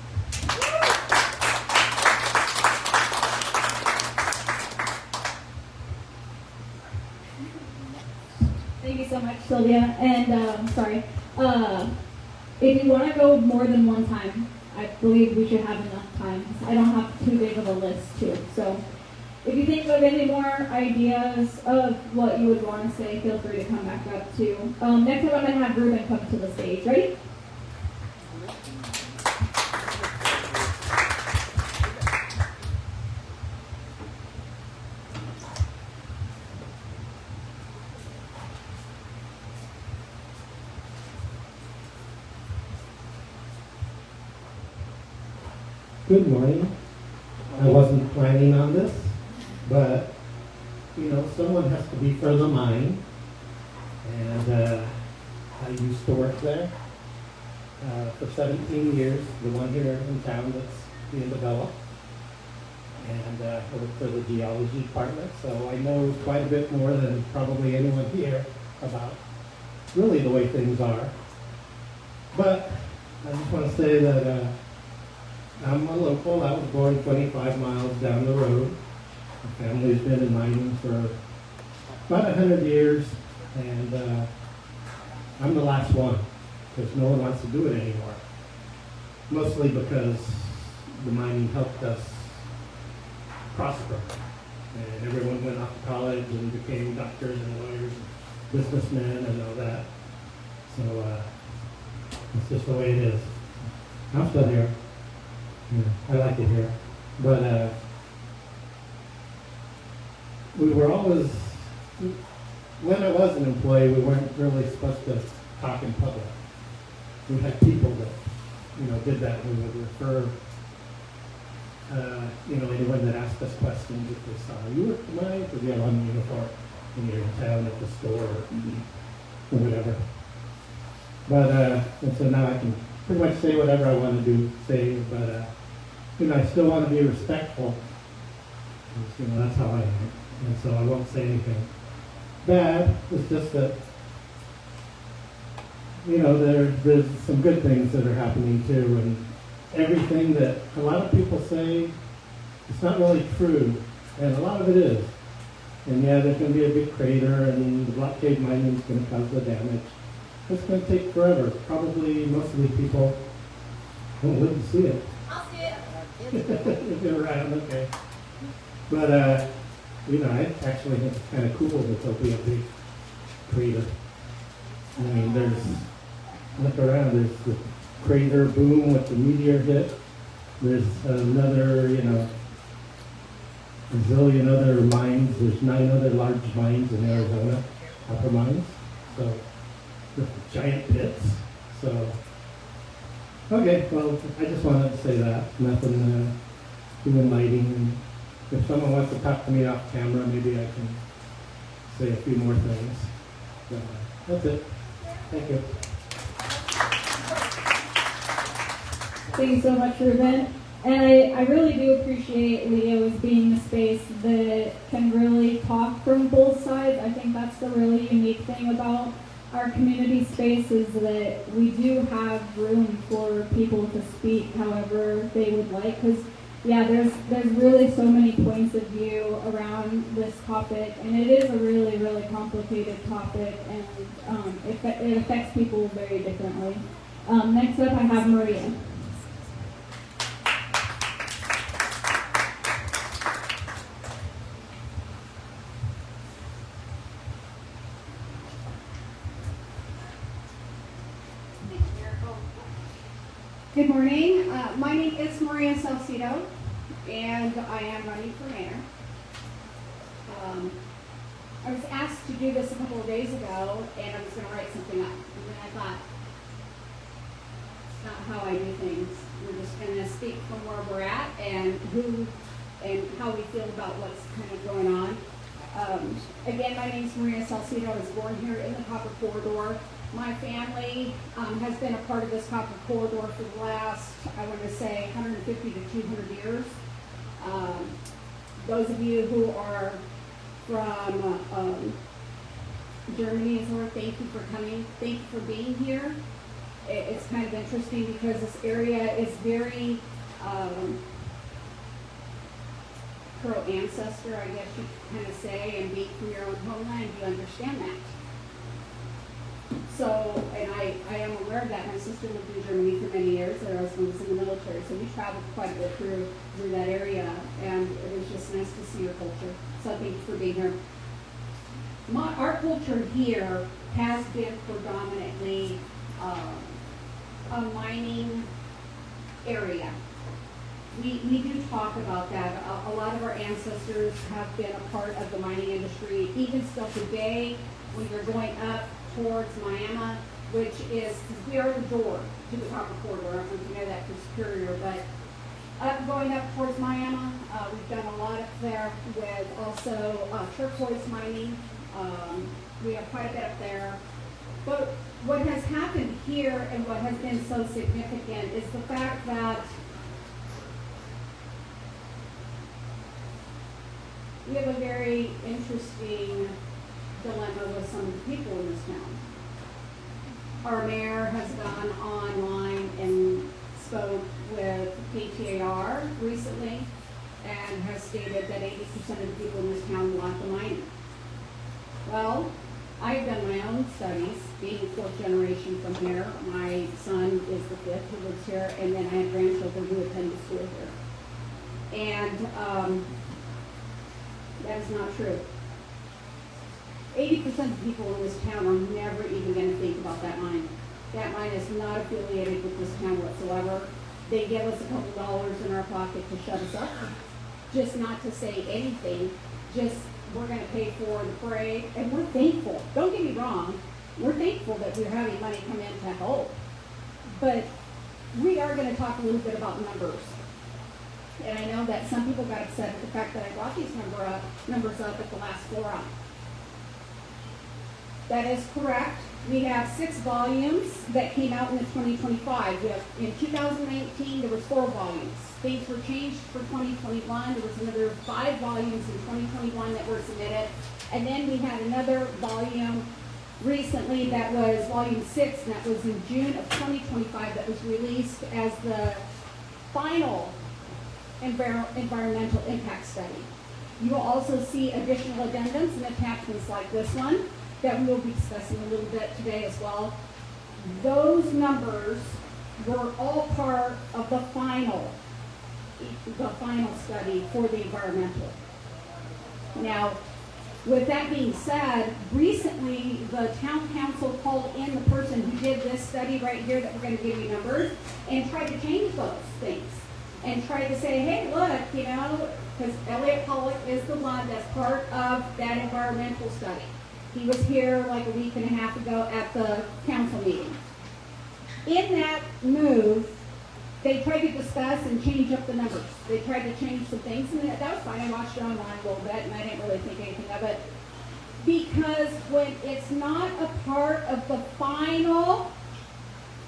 Thank you so much, Sylvia. And sorry. If you want to go more than one time, I believe we should have enough time. I don't have too big of a list too. So if you think of any more ideas of what you would want to say, feel free to come back up too. Next up, I'm going to have Ruben come to the stage. Ready? Good morning. I wasn't planning on this, but someone has to be for the mine, and I used to work there for 17 years, the one here in town that's being developed, and I work for the geology department, so I know quite a bit more than probably anyone here about really the way things are. But I just want to say that I'm a local. I was born 25 miles down the road. My family's been in mining for about 100 years, and I'm the last one because no one wants to do it anymore. Mostly because the mining helped us prosper, and everyone went off to college and became doctors and lawyers, and businessmen, and all that. So it's just the way it is. I'm still here. Yeah, I like it here. But we were always, when I was an employee, we weren't really supposed to talk in public. We had people that, did that. We would refer, anyone that asked us questions if they saw you at the mine, because you have on the uniform when you're in town at the store or whatever. But, and so now I can pretty much say whatever I want to say, but, I still want to be respectful. That's how I am. And so I won't say anything bad. It's just that, there's some good things that are happening too. And everything that a lot of people say, it's not really true. And a lot of it is. And yeah, there's going to be a big crater, and the block cave mining is going to cause the damage. It's going to take forever. Probably most of these people won't live to see it. I'll see it. If you're around, okay. But, I actually think it's kind of cool that there'll be a big crater. I mean, look around, there's the crater boom with the meteor hit. There's another, a zillion other mines. There's 9 other large mines in Arizona, copper mines. So, just giant pits. So, okay, well, I just wanted to say that. Nothing human lighting. And if someone wants to talk to me off camera, maybe I can say a few more things. But, that's it. Thank you. Thank you so much, Ruben. And I really do appreciate Leo's being the space that can really talk from both sides. I think that's the really unique thing about our community space is that we do have room for people to speak however they would like. Because there's really so many points of view around this topic, and it is a really, really complicated topic, and it affects people very differently. Next up, I have Maria. Good morning. My name is Maria Salcido, and I am running for mayor. I was asked to do this a couple of days ago, and I was going to write something up. And then I thought, it's not how I do things. We're just going to speak from where we're at and how we feel about what's kind of going on. Again, my name is Maria Salcido. I was born here in the Copper Corridor. My family has been a part of this copper corridor for the last, I want to say, 150 to 200 years. Those of you who are from Germany as well, thank you for coming. Thank you for being here. It's kind of interesting because this area is very pro-ancestor, I guess you could kind of say, and being from your own homeland, you understand that. So, and I am aware of that. My sister lived in Germany for many years. Her husband was in the military, so we traveled quite a bit through that area, and it was just nice to see your culture. So thank you for being here. Our culture here has been predominantly a mining area. We do talk about that. A lot of our ancestors have been a part of the mining industry. Even still today, when you're going up towards Miami, which is, we are the door to the copper corridor. I don't know if you know that for Superior, but going up towards Miami, we've done a lot up there with also turquoise mining. We have quite a bit up there. But what has happened here and what has been so significant is the fact that we have a very interesting dilemma with some of the people in this town. Our mayor has gone online and spoke with KTAR recently and has stated that 80% of the people in this town want the mining. Well, I've done my own studies, being fourth generation from here. My son is the fifth who lives here, and then I have grandchildren who attend the school here. And that is not true. 80% of the people in this town are never even going to think about that mine. That mine is not affiliated with this town whatsoever. They give us a couple dollars in our pocket to shut us up, just not to say anything, just we're going to pay for the parade, and we're thankful. Don't get me wrong, we're thankful that we're having money come in to help. But we are going to talk a little bit about numbers. And I know that some people got upset at the fact that I brought these numbers up at the last forum. That is correct. We have 6 volumes that came out in the 2025. We have, in 2019, there was 4 volumes. Things were changed for 2021. There was another 5 volumes in 2021 that were submitted. And then we had another volume recently that was volume 6, and that was in June of 2025 that was released as the final environmental impact study. You will also see additional addendums and attachments like this one that we will be discussing a little bit today as well. Those numbers were all part of the final study for the environmental. Now, with that being said, recently the town council called in the person who did this study right here that we're going to give you numbers and tried to change those things and tried to say, hey, look, you know, because Elliot Pollock is the one that's part of that environmental study. He was here like a week and a half ago at the council meeting. In that move, they tried to discuss and change up the numbers. They tried to change some things, and that was fine. I watched it online a little bit, and I didn't really think anything of it. Because when it's not a part of the final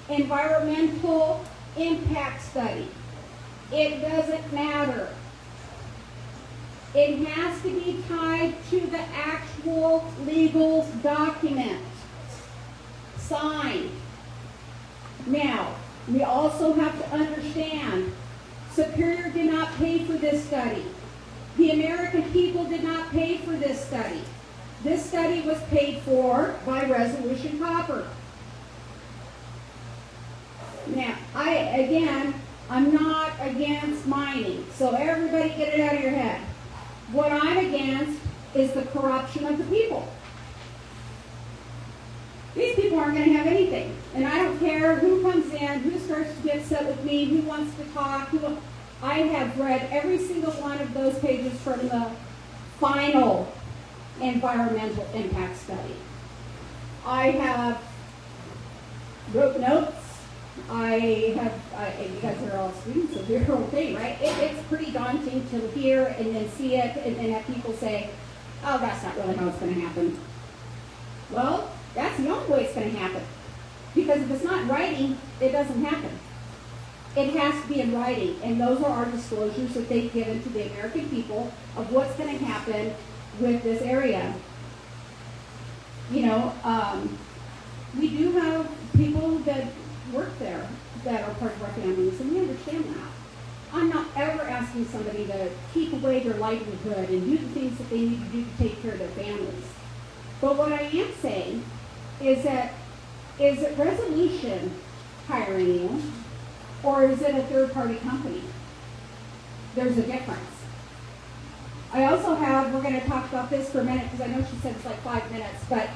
environmental impact study, it doesn't matter. It has to be tied to the actual legal document, signed. Now, we also have to understand, Superior did not pay for this study. The American people did not pay for this study. This study was paid for by Resolution Copper. Now, I'm not against mining, so everybody get it out of your head. What I'm against is the corruption of the people. These people aren't going to have anything. And I don't care who comes in, who starts to get upset with me, who wants to talk. I have read every single one of those pages from the final environmental impact study. I have wrote notes. You guys are all students of your own thing, right? It's pretty daunting to hear and then see it and then have people say, oh, that's not really how it's going to happen. Well, that's the only way it's going to happen. Because if it's not in writing, it doesn't happen. It has to be in writing, and those are our disclosures that they've given to the American people of what's going to happen with this area. You know, we do have people that work there that are part of our families, and we understand that. I'm not ever asking somebody to keep away their livelihood and do the things that they need to do to take care of their families. But what I am saying is that is it Resolution hiring you, or is it a third-party company? There's a difference. I also have, we're going to talk about this for a minute because I know she said it's like 5 minutes, but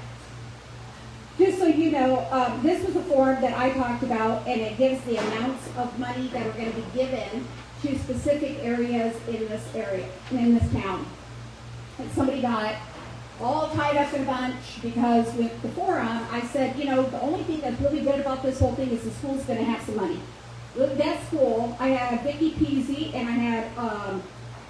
just so you know, this was a form that I talked about, and it gives the amounts of money that are going to be given to specific areas in this area, in this town. And somebody got all tied up in a bunch because with the forum, I said, you know, the only thing that's really good about this whole thing is the school's going to have some money. With that school, I had Vicki Peasy, and I had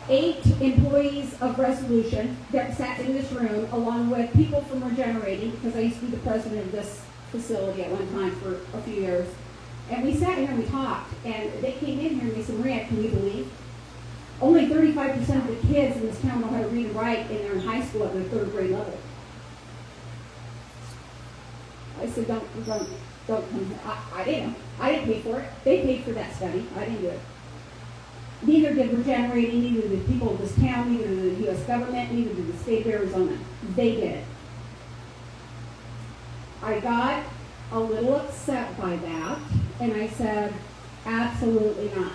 8 employees of Resolution that sat in this room, along with people from Regenerating, because I used to be the president of this facility at one time for a few years. And we sat here and we talked, and they came in here and they said, Maria, can you believe? Only 35% of the kids in this town know how to read and write, and they're in high school at their 3rd grade level. I said, don't come here. I didn't pay for it. They paid for that study. I didn't do it. Neither did Regenerating, neither did people of this town, neither did the U.S. government, neither did the state of Arizona. They did it. I got a little upset by that, and I said, absolutely not.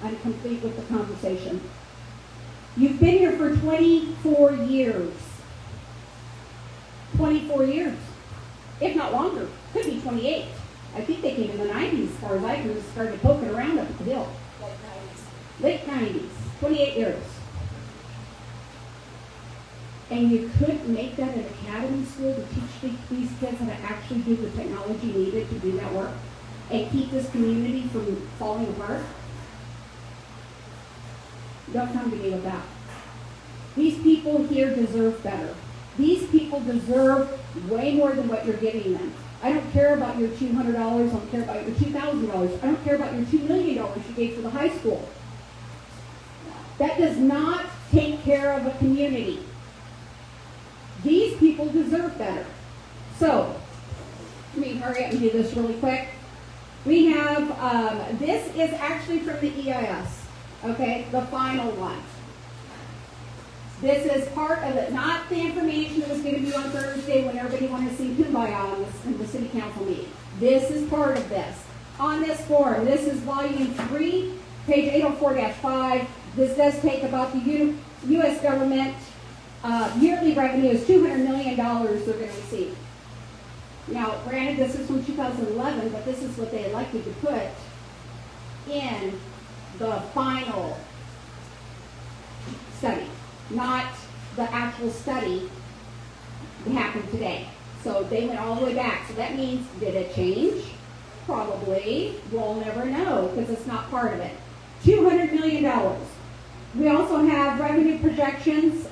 I'm complete with the conversation. You've been here for 24 years. 24 years. If not longer. Could be 28. I think they came in the 90s, as far as I can, started poking around up at the hill. Late 90s. 28 years. And you couldn't make that an academy school to teach these kids how to actually do the technology needed to do that work and keep this community from falling apart? Don't come to me with that. These people here deserve better. These people deserve way more than what you're giving them. I don't care about your $200. I don't care about your $2,000. I don't care about your $2 million you gave for the high school. That does not take care of a community. These people deserve better. So, let me hurry up and do this really quick. We have, this is actually from the EIS. Okay, the final one. This is part of it, not the information that was going to be on Thursday when everybody wanted to sing Kumbaya in the city council meeting. This is part of this. On this form, this is volume 3, page 804-5. This does take about the U.S. government yearly revenue is $200 million they're going to receive. Now, granted, this is from 2011, but this is what they elected to put in the final study, not the actual study that happened today. So they went all the way back. So that means, did it change? Probably. We'll never know because it's not part of it. $200 million. We also have revenue projections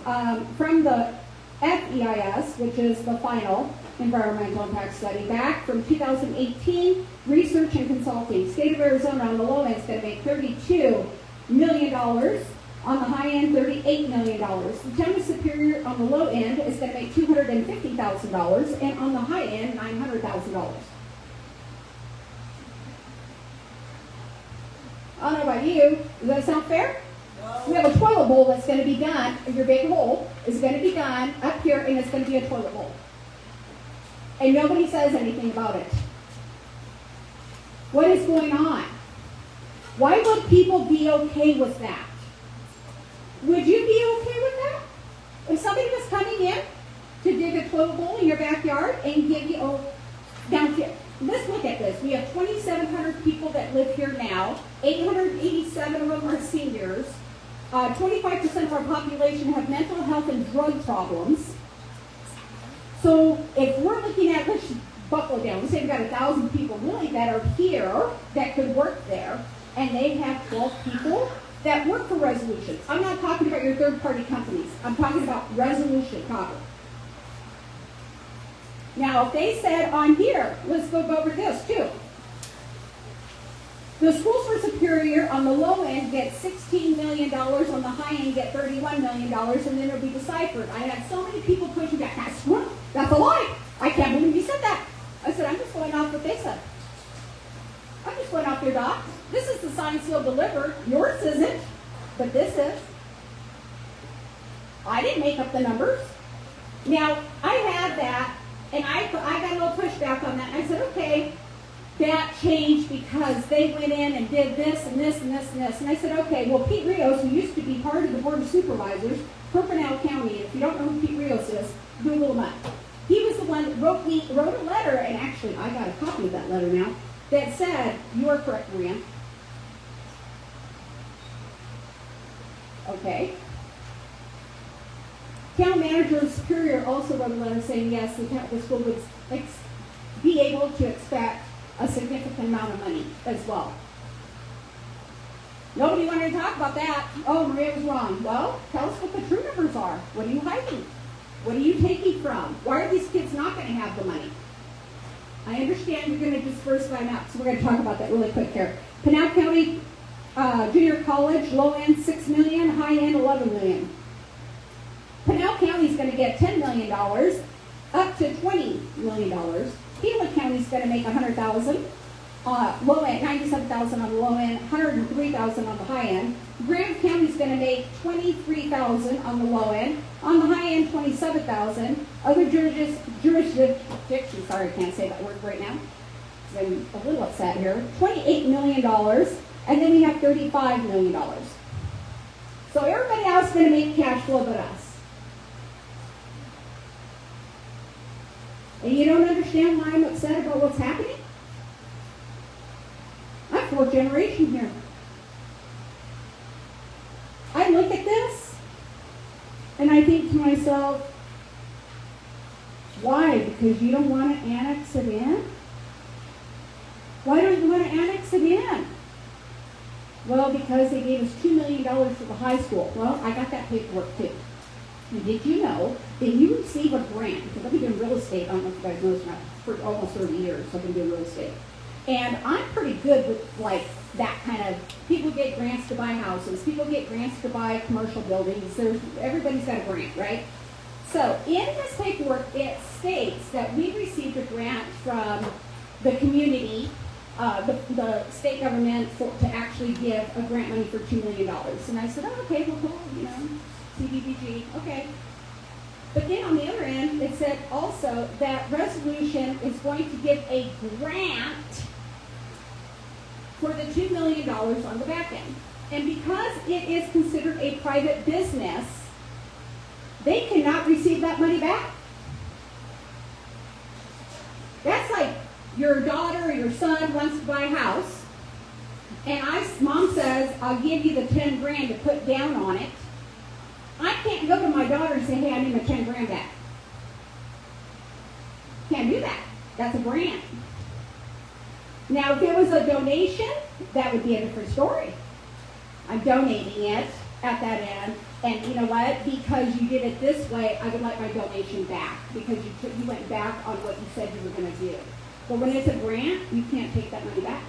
from the FEIS, which is the final environmental impact study, back from 2018. Research and consulting. State of Arizona on the low end is going to make $32 million. On the high end, $38 million. The town of Superior on the low end is going to make $250,000, and on the high end, $900,000. I don't know about you. Does that sound fair? No. We have a toilet bowl that's going to be done. Your big hole is going to be done up here, and it's going to be a toilet bowl. And nobody says anything about it. What is going on? Why would people be okay with that? Would you be okay with that? If somebody was coming in to dig a toilet bowl in your backyard and give you, down here, let's look at this. We have 2,700 people that live here now. 887 of them are seniors. 25% of our population have mental health and drug problems. So if we're looking at, let's buckle down. Let's say we've got 1,000 people really that are here that could work there, and they have 12 people that work for Resolution. I'm not talking about your third-party companies. I'm talking about Resolution Copper. Now, if they said on here, let's go over this too. The schools for Superior on the low end get $16 million, on the high end get $31 million, and then it'll be deciphered. I had so many people pushing back. That's a lie. I can't believe you said that. I said, I'm just going off what they said. I'm just going off your docs. This is the signed, seal, delivered. Yours isn't, but this is. I didn't make up the numbers. Now, I had that And I got a little pushback on that. And I said, okay, that changed because they went in and did this and this and this and this. And I said, okay, well, Pete Rios, who used to be part of the Board of Supervisors for Pinal County, if you don't know who Pete Rios is, Google him up. He was the one that wrote a letter, and actually I got a copy of that letter now, that said, you are correct, Maria. Okay. Town manager and Superior also wrote a letter saying, yes, the school would be able to expect a significant amount of money as well. Nobody wanted to talk about that. Oh, Maria was wrong. Well, tell us what the true numbers are. What are you hiding? What are you taking from? Why are these kids not going to have the money? I understand you're going to disperse by map, so we're going to talk about that really quick here. Pinal County Junior College, low end $6 million, high end $11 million. Pinal County is going to get $10 million, up to $20 million. Gila County is going to make $100,000, low end $97,000 on the low end, $103,000 on the high end. Graham County is going to make $23,000 on the low end, on the high end $27,000. Other jurisdictions, sorry, I can't say that word right now, because I'm a little upset here. $28 million, and then we have $35 million. So everybody else is going to make cash flow but us. And you don't understand why I'm upset about what's happening? I'm fourth generation here. I look at this and I think to myself, why? Because you don't want to annex it in? Why don't you want to annex it in? Well, because they gave us $2 million for the high school. Well, I got that paperwork too. And did you know that you receive a grant? Because I've been doing real estate, I don't know if you guys know this or not, for almost 30 years I've been doing real estate. And I'm pretty good with like that kind of, people get grants to buy houses, people get grants to buy commercial buildings, everybody's got a grant, right? So in this paperwork, it states that we received a grant from the community, the state government to actually give a grant money for $2 million. And I said, oh, okay, well, cool, you know, CDBG, okay. But then on the other end, it said also that resolution is going to give a grant for the $2 million on the back end. And because it is considered a private business, they cannot receive that money back. That's like your daughter or your son wants to buy a house, and mom says, I'll give you the 10 grand to put down on it. I can't go to my daughter and say, hey, I need my 10 grand back. Can't do that. That's a grant. Now, if it was a donation, that would be a different story. I'm donating it at that end, and you know what? Because you did it this way, I would like my donation back, because you went back on what you said you were going to do. But when it's a grant, you can't take that money back.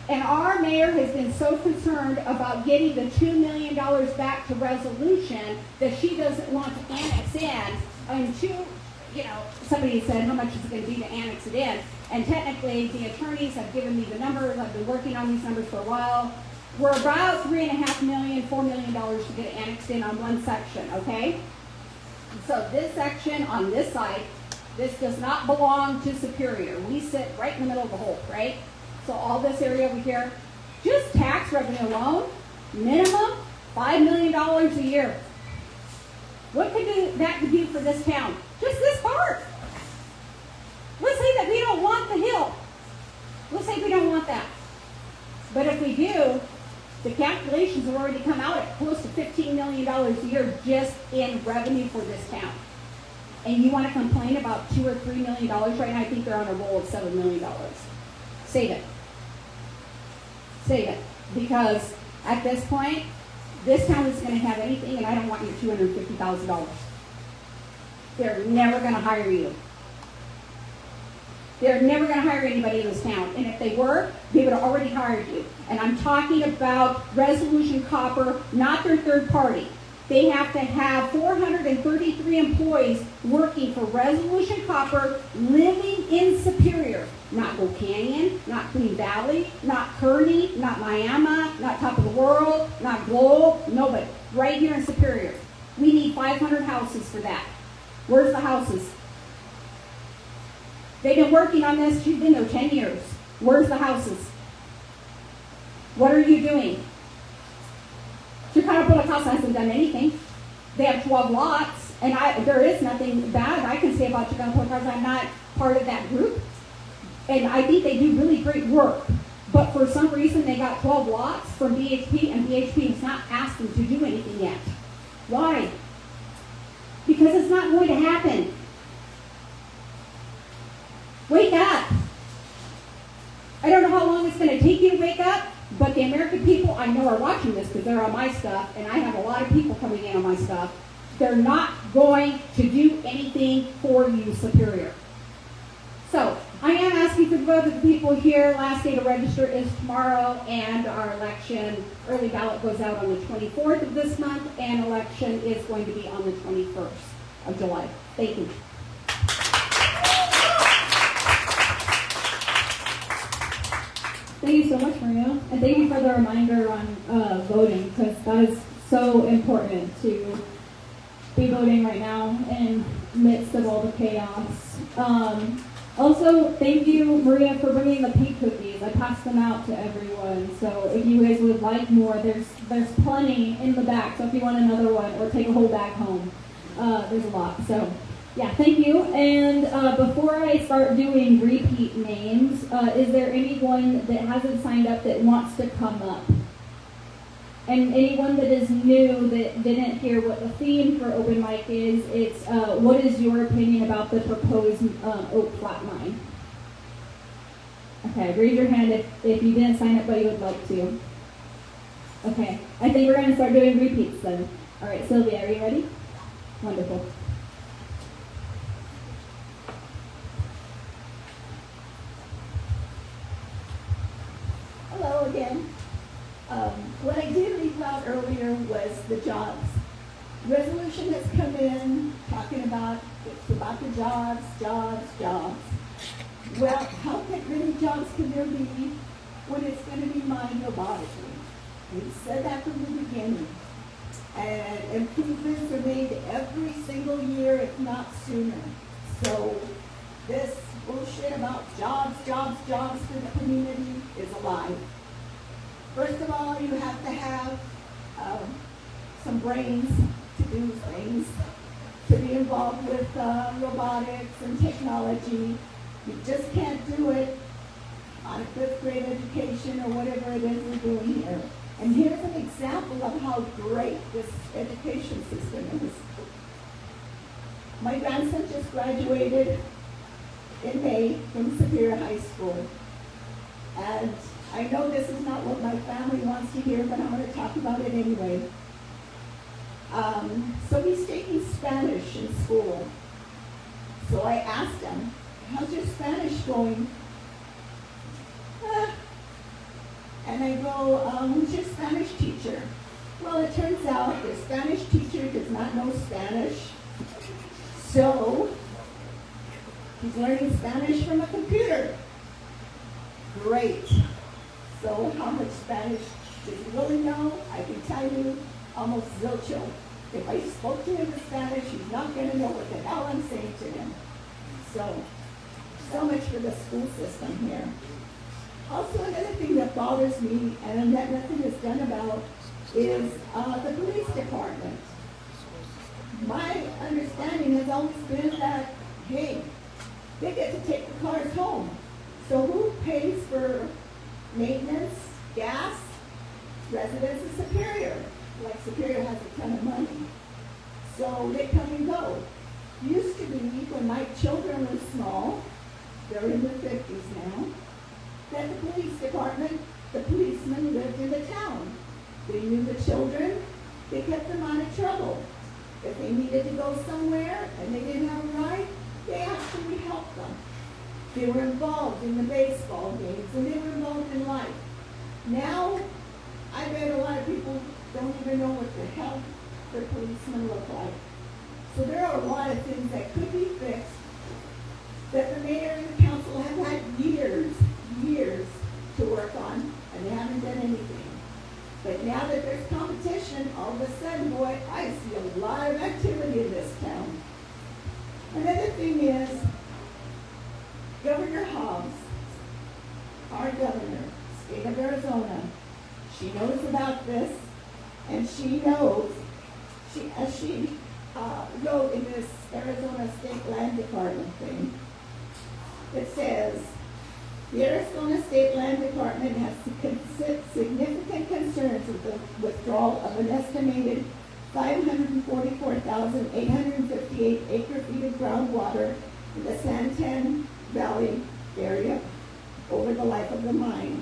And our mayor has been so concerned about getting the $2 million back to resolution that she doesn't want to annex in until, you know, somebody said, how much is it going to be to annex it in? And technically, the attorneys have given me the numbers. I've been working on these numbers for a while. We're about $3.5 million, $4 million to get annexed in on one section, okay? So this section on this side, this does not belong to Superior. We sit right in the middle of the hole, right? So all this area over here, just tax revenue alone, minimum $5 million a year. What could that do for this town? Just this part. Let's say that we don't want the hill. Let's say we don't want that. But if we do, the calculations have already come out at close to $15 million a year just in revenue for this town. And you want to complain about $2 or $3 million right now? I think they're on a roll of $7 million. Save it. Save it. Because at this point, this town isn't going to have anything, and I don't want your $250,000. They're never going to hire you. They're never going to hire anybody in this town. And if they were, they would have already hired you. And I'm talking about Resolution Copper, not their third party. They have to have 433 employees working for Resolution Copper, living in Superior. Not Gold Canyon, not Queen Valley, not Kearney, not Miami, not Top of the World, not Globe, nobody. Right here in Superior. We need 500 houses for that. Where's the houses? They've been working on this, she's been there 10 years. Where's the houses? What are you doing? Chicano Casa hasn't done anything. They have 12 lots, and there is nothing bad I can say about Chicano Casa. I'm not part of that group. And I think they do really great work. But for some reason, they got 12 lots from BHP, and BHP has not asked them to do anything yet. Why? Because it's not going to happen. Wake up. I don't know how long it's going to take you to wake up, but the American people I know are watching this because they're on my stuff, and I have a lot of people coming in on my stuff. They're not going to do anything for you, Superior. So, I am asking for the vote of the people here. Last day to register is tomorrow, and our election early ballot goes out on the 24th of this month, and election is going to be on the 21st of July. Thank you. Thank you so much, Maria. And thank you for the reminder on voting, because that is so important to be voting right now in midst of all the chaos. Also, thank you, Maria, for bringing the pink cookies. I passed them out to everyone. So if you guys would like more, there's plenty in the back. So if you want another one, or take a whole bag home, there's a lot. So yeah, thank you. And before I start doing repeat names, is there anyone that hasn't signed up that wants to come up? And anyone that is new that didn't hear what the theme for open mic is, it's what is your opinion about the proposed oak flat mine? Okay, raise your hand if you didn't sign up but you would like to. Okay, I think we're going to start doing repeats then. All right, Sylvia, are you ready? Wonderful. Hello again. What I did leave out earlier was the jobs. Resolution has come in talking about it's about the jobs, jobs, jobs. Well, how many jobs can there be when it's going to be mined robotically? We've said that from the beginning. And improvements are made every single year, if not sooner. So this bullshit about jobs, jobs, jobs for the community is a lie. First of all, you have to have some brains to do things, to be involved with robotics and technology. You just can't do it on a fifth grade education or whatever it is we're doing here. And here's an example of how great this education system is. My grandson just graduated in May from Superior High School. And I know this is not what my family wants to hear, but I'm going to talk about it anyway. So he's taking Spanish in school. So I asked him, how's your Spanish going? And I go, who's your Spanish teacher? Well, it turns out the Spanish teacher does not know Spanish. So he's learning Spanish from a computer. Great. So how much Spanish does he really know? I can tell you almost zilcho. If I spoke to him in Spanish, he's not going to know what the hell I'm saying to him. So much for the school system here. Also, another thing that bothers me and that nothing is done about is the police department. My understanding has always been that, hey, they get to take the cars home. So who pays for maintenance, gas? Residents of Superior. Like Superior has a ton of money. So they come and go. Used to be, when my children were small, they're in their 50s now, that the police department, the policemen lived in the town. They knew the children, they kept them out of trouble. If they needed to go somewhere and they didn't have a ride, they actually helped them. They were involved in the baseball games and they were involved in life. Now, I bet a lot of people don't even know what the hell their policemen look like. So there are a lot of things that could be fixed that the mayor and the council have had years to work on, and they haven't done anything. But now that there's competition, all of a sudden, boy, I see a lot of activity in this town. Another thing is, Arizona State Land Department thing. It says, the Arizona State Land Department has significant concerns with the withdrawal of an estimated 544,858 acre-feet of groundwater in the Santan Valley area over the life of the mine.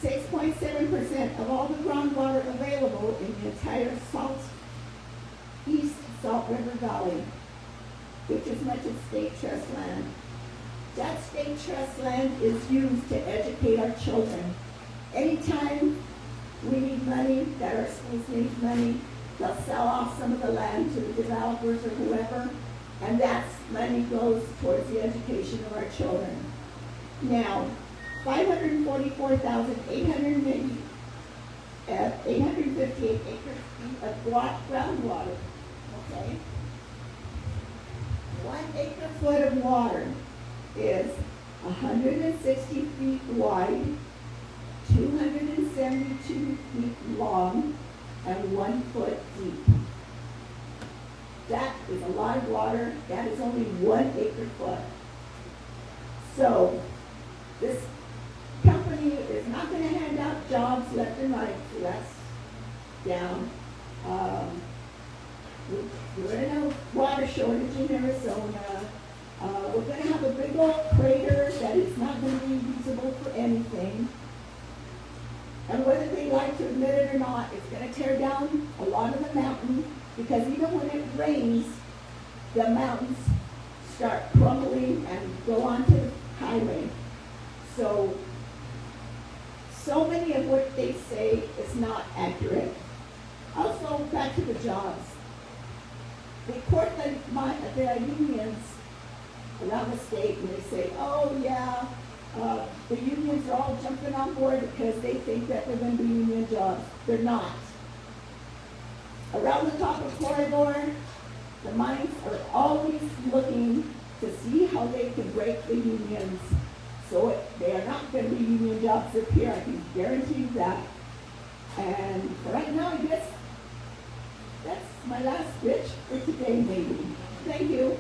6.7% of all the groundwater available in the entire southeast Salt River Valley, which is much of state trust land. That state trust land is used to educate our children. Anytime we need money, that our schools need money, they'll sell off some of the land to the developers or whoever, and that money goes towards the education of our children. Now, 858 acre-feet of groundwater, okay? 1 acre foot of water is 160 feet wide, 272 feet long, and 1 foot deep. That is a lot of water. That is only 1 acre foot. So this company is not going to hand out jobs left and right, so that's down. We're in a water shortage in Arizona. We're going to have a big old crater that is not going to be usable for anything. And whether they like to admit it or not, it's going to tear down a lot of the mountain, because even when it rains, the mountains start crumbling and go onto the highway. So many of what they say is not accurate. Also, back to the jobs. They court the unions around the state, and they say, oh yeah, the unions are all jumping on board because they think that they're going to be union jobs. They're not. Around the top of corridor, the mines are always looking to see how they can break the unions. So they are not going to be union jobs up here, I can guarantee you that. And for right now, I guess that's my last pitch for today, maybe. Thank you.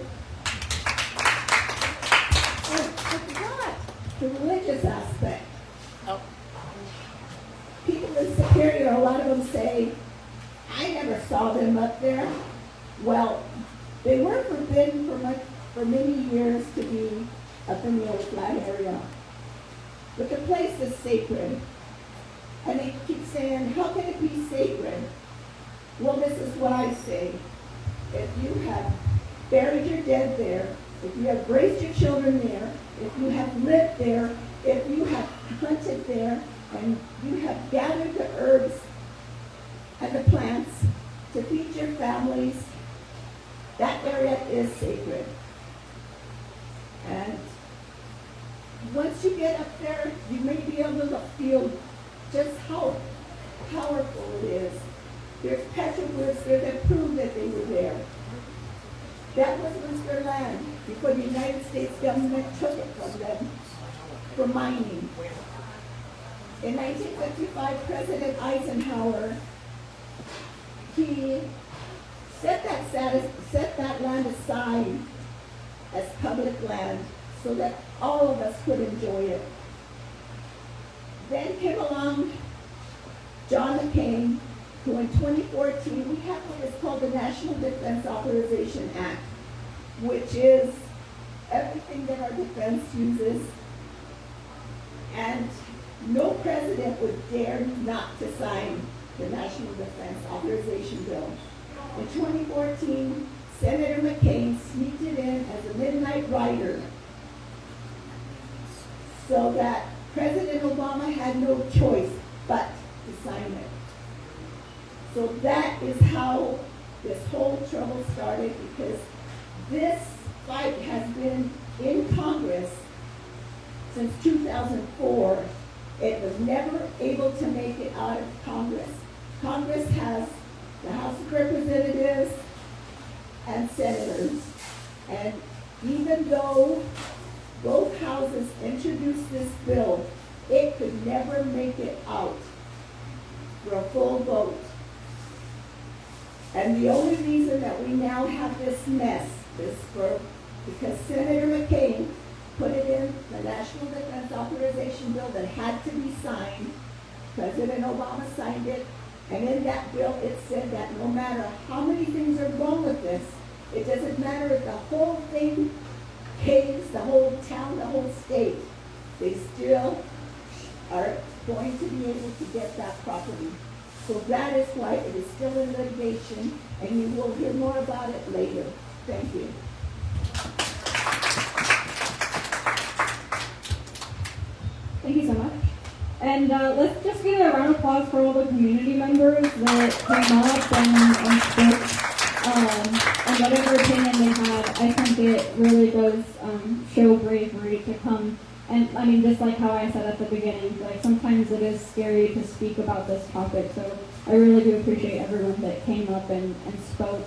Oh, I forgot the religious aspect. Oh. People in Superior, a lot of them say, I never saw them up there. Well, they were forbidden for many years to be up in the old flat area. But the place is sacred. And they keep saying, how can it be sacred? Well, this is what I say. If you have buried your dead there, if you have raised your children there, if you have lived there, if you have hunted there, and you have gathered the herbs and the plants to feed your families, that area is sacred. And once you get up there, you may be able to feel just how powerful it is. There's petroglyphs there that prove that they were there. That was their land before the United States government took it from them for mining. In 1955, President Eisenhower, he set that land aside as public land so that all of us could enjoy it. Then came along John McCain, who in 2014, we have what is called the National Defense Authorization Act, which is everything that our defense uses. And no president would dare not to sign the National Defense Authorization Bill. In 2014, Senator McCain sneaked it in as a midnight rider so that President Obama had no choice but to sign it. So that is how this whole trouble started, because this fight has been in Congress since 2004. It was never able to make it out of Congress. Congress has the House of Representatives and senators. And even though both houses introduced this bill, it could never make it out for a full vote. And the only reason that we now have this mess is because Senator McCain put it in the National Defense Authorization Bill that had to be signed. President Obama signed it, and in that bill it said that no matter how many things are wrong with this, it doesn't matter if the whole thing caves, the whole town, the whole state, they still are going to be able to get that property. So that is why it is still in litigation, and you will hear more about it later. Thank you. Thank you so much. And let's just give a round of applause for all the community members that came up and spoke, and whatever opinion they had. I think it really does show bravery to come. And I mean, just like how I said at the beginning, like sometimes it is scary to speak about this topic. So I really do appreciate everyone that came up and spoke.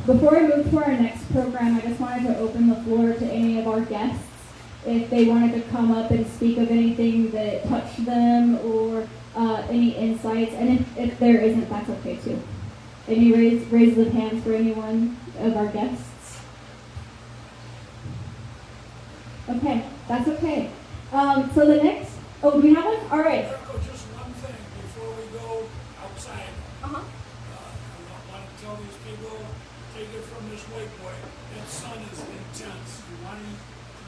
Before I move to our next program, I just wanted to open the floor to any of our guests if they wanted to come up and speak of anything that touched them or any insights. And if there isn't, that's okay too. Any raise of hands for anyone of our guests? Okay, that's okay. So the next, do we have one? All right. Just one thing before we go outside. I want to tell these people, take it from this white boy, that sun is intense. You want to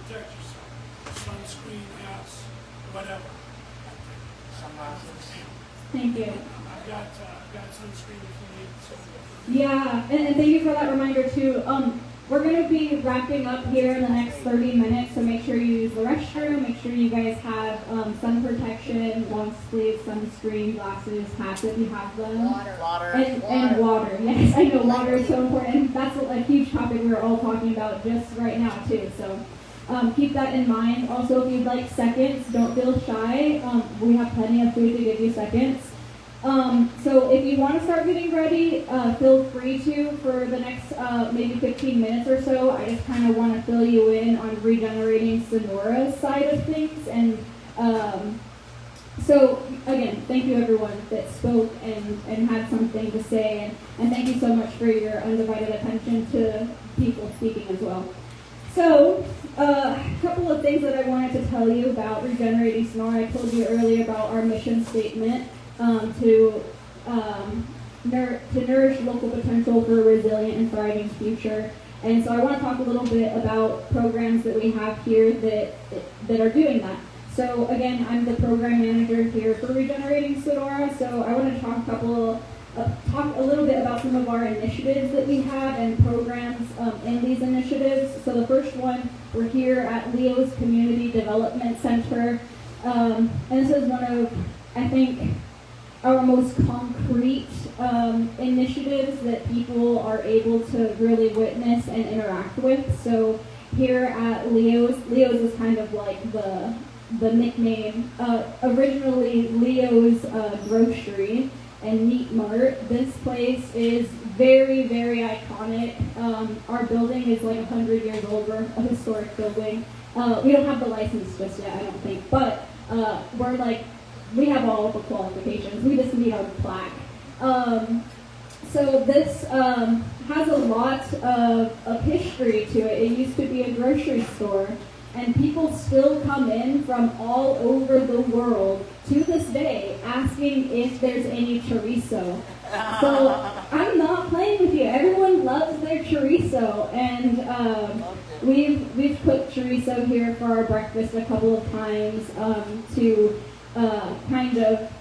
protect yourself. Sunscreen, hats, whatever. Sunglasses. Thank you. I've got sunscreen if you need. So. Yeah, and thank you for that reminder too. We're going to be wrapping up here in the next 30 minutes, so make sure you use the restroom, make sure you guys have sun protection, long sleeves, sunscreen, glasses, hats if you have them. Water. And water. Yes, I know water is so important. That's a huge topic we're all talking about just right now too, so keep that in mind. Also, if you'd like seconds, don't feel shy. We have plenty of food to give you seconds. So if you want to start getting ready, feel free to for the next maybe 15 minutes or so. I just kind of want to fill you in on Regenerating Sonora's side of things. And so again, thank you everyone that spoke and had something to say. And thank you so much for your undivided attention to people speaking as well. So a couple of things that I wanted to tell you about Regenerating Sonora. I told you earlier about our mission statement. To nourish local potential for a resilient and thriving future. And so I want to talk a little bit about programs that we have here that are doing that. So again, I'm the program manager here for Regenerating Sonora. So I want to talk a little bit about some of our initiatives that we have and programs in these initiatives. So the first one, we're here at Leo's Community Development Center. And this is one of, I think, our most concrete initiatives that people are able to really witness and interact with. So here at Leo's is kind of like the nickname. Originally Leo's Grocery and Meat Mart. This place is very, very iconic. Our building is like 100 years old. We're a historic building. We don't have the license just yet, I don't think, but we have all the qualifications. We just need our plaque. So this has a lot of history to it. It used to be a grocery store, and people still come in from all over the world to this day asking if there's any chorizo. So I'm not playing with you. Everyone loves their chorizo, and we've cooked chorizo here for our breakfast a couple of times to kind of,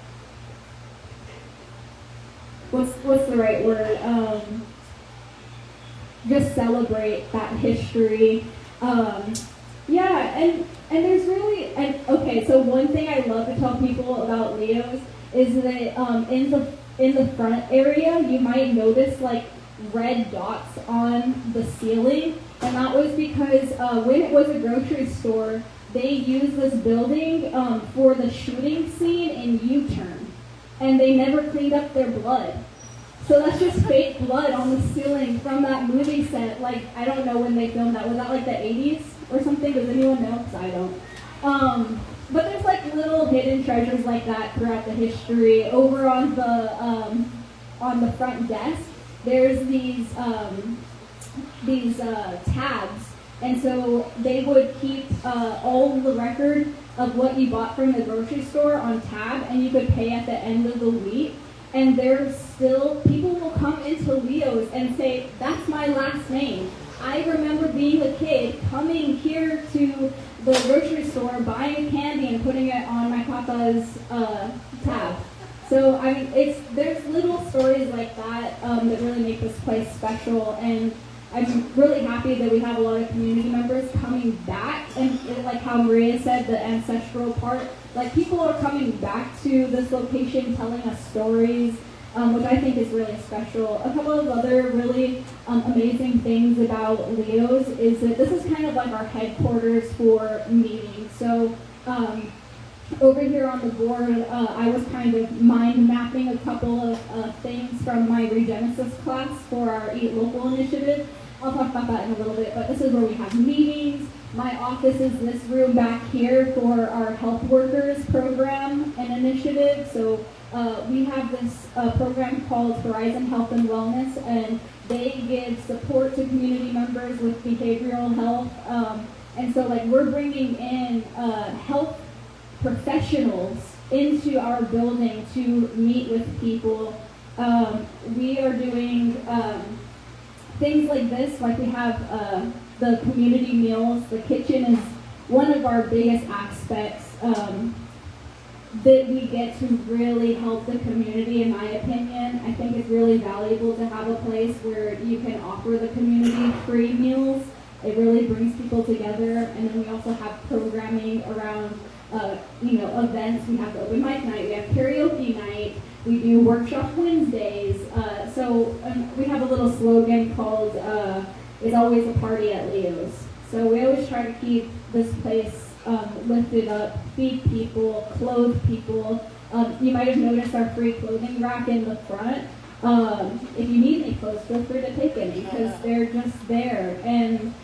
what's the right word? Just celebrate that history. And there's really, okay, so one thing I love to tell people about Leo's is that in the front area, you might notice like red dots on the ceiling, and that was because when it was a grocery store, they used this building for the shooting scene in U-Turn, and they never cleaned up their blood. So that's just fake blood on the ceiling from that movie set. Like, I don't know when they filmed that. Was that like the 80s or something? Does anyone know? Because I don't. But there's like little hidden treasures like that throughout the history. Over on the front desk, there's these tabs, and so they would keep all the record of what you bought from the grocery store on tab, and you could pay at the end of the week. And there's still, people will come into Leo's and say, that's my last name. I remember being a kid coming here to the grocery store, buying a candy and putting it on my papa's tab. So I mean, there's little stories like that that really make this place special, and I'm really happy that we have a lot of community members coming back, and like how Maria said, the ancestral part, like people are coming back to this location telling us stories, which I think is really special. A couple of other really amazing things about Leo's is that this is kind of like our headquarters for meetings. So over here on the board, I was kind of mind mapping a couple of things from my Regenesis class for our Eat Local initiative. I'll talk about that in a little bit, but this is where we have meetings. My office is this room back here for our health workers program and initiative. So we have this program called Horizon Health and Wellness, and they give support to community members with behavioral health. And so like we're bringing in health professionals into our building to meet with people. We are doing things like this, like we have the community meals. The kitchen is one of our biggest aspects that we get to really help the community, in my opinion. I think it's really valuable to have a place where you can offer the community free meals. It really brings people together, and then we also have programming around events. We have the open mic night, we have karaoke night, we do workshop Wednesdays. We have a little slogan called "It's always a party at Leo's." So we always try to keep this place lifted up, feed people, clothe people. You might have noticed our free clothing rack in the front. If you need any clothes, feel free to take any because they're just there. And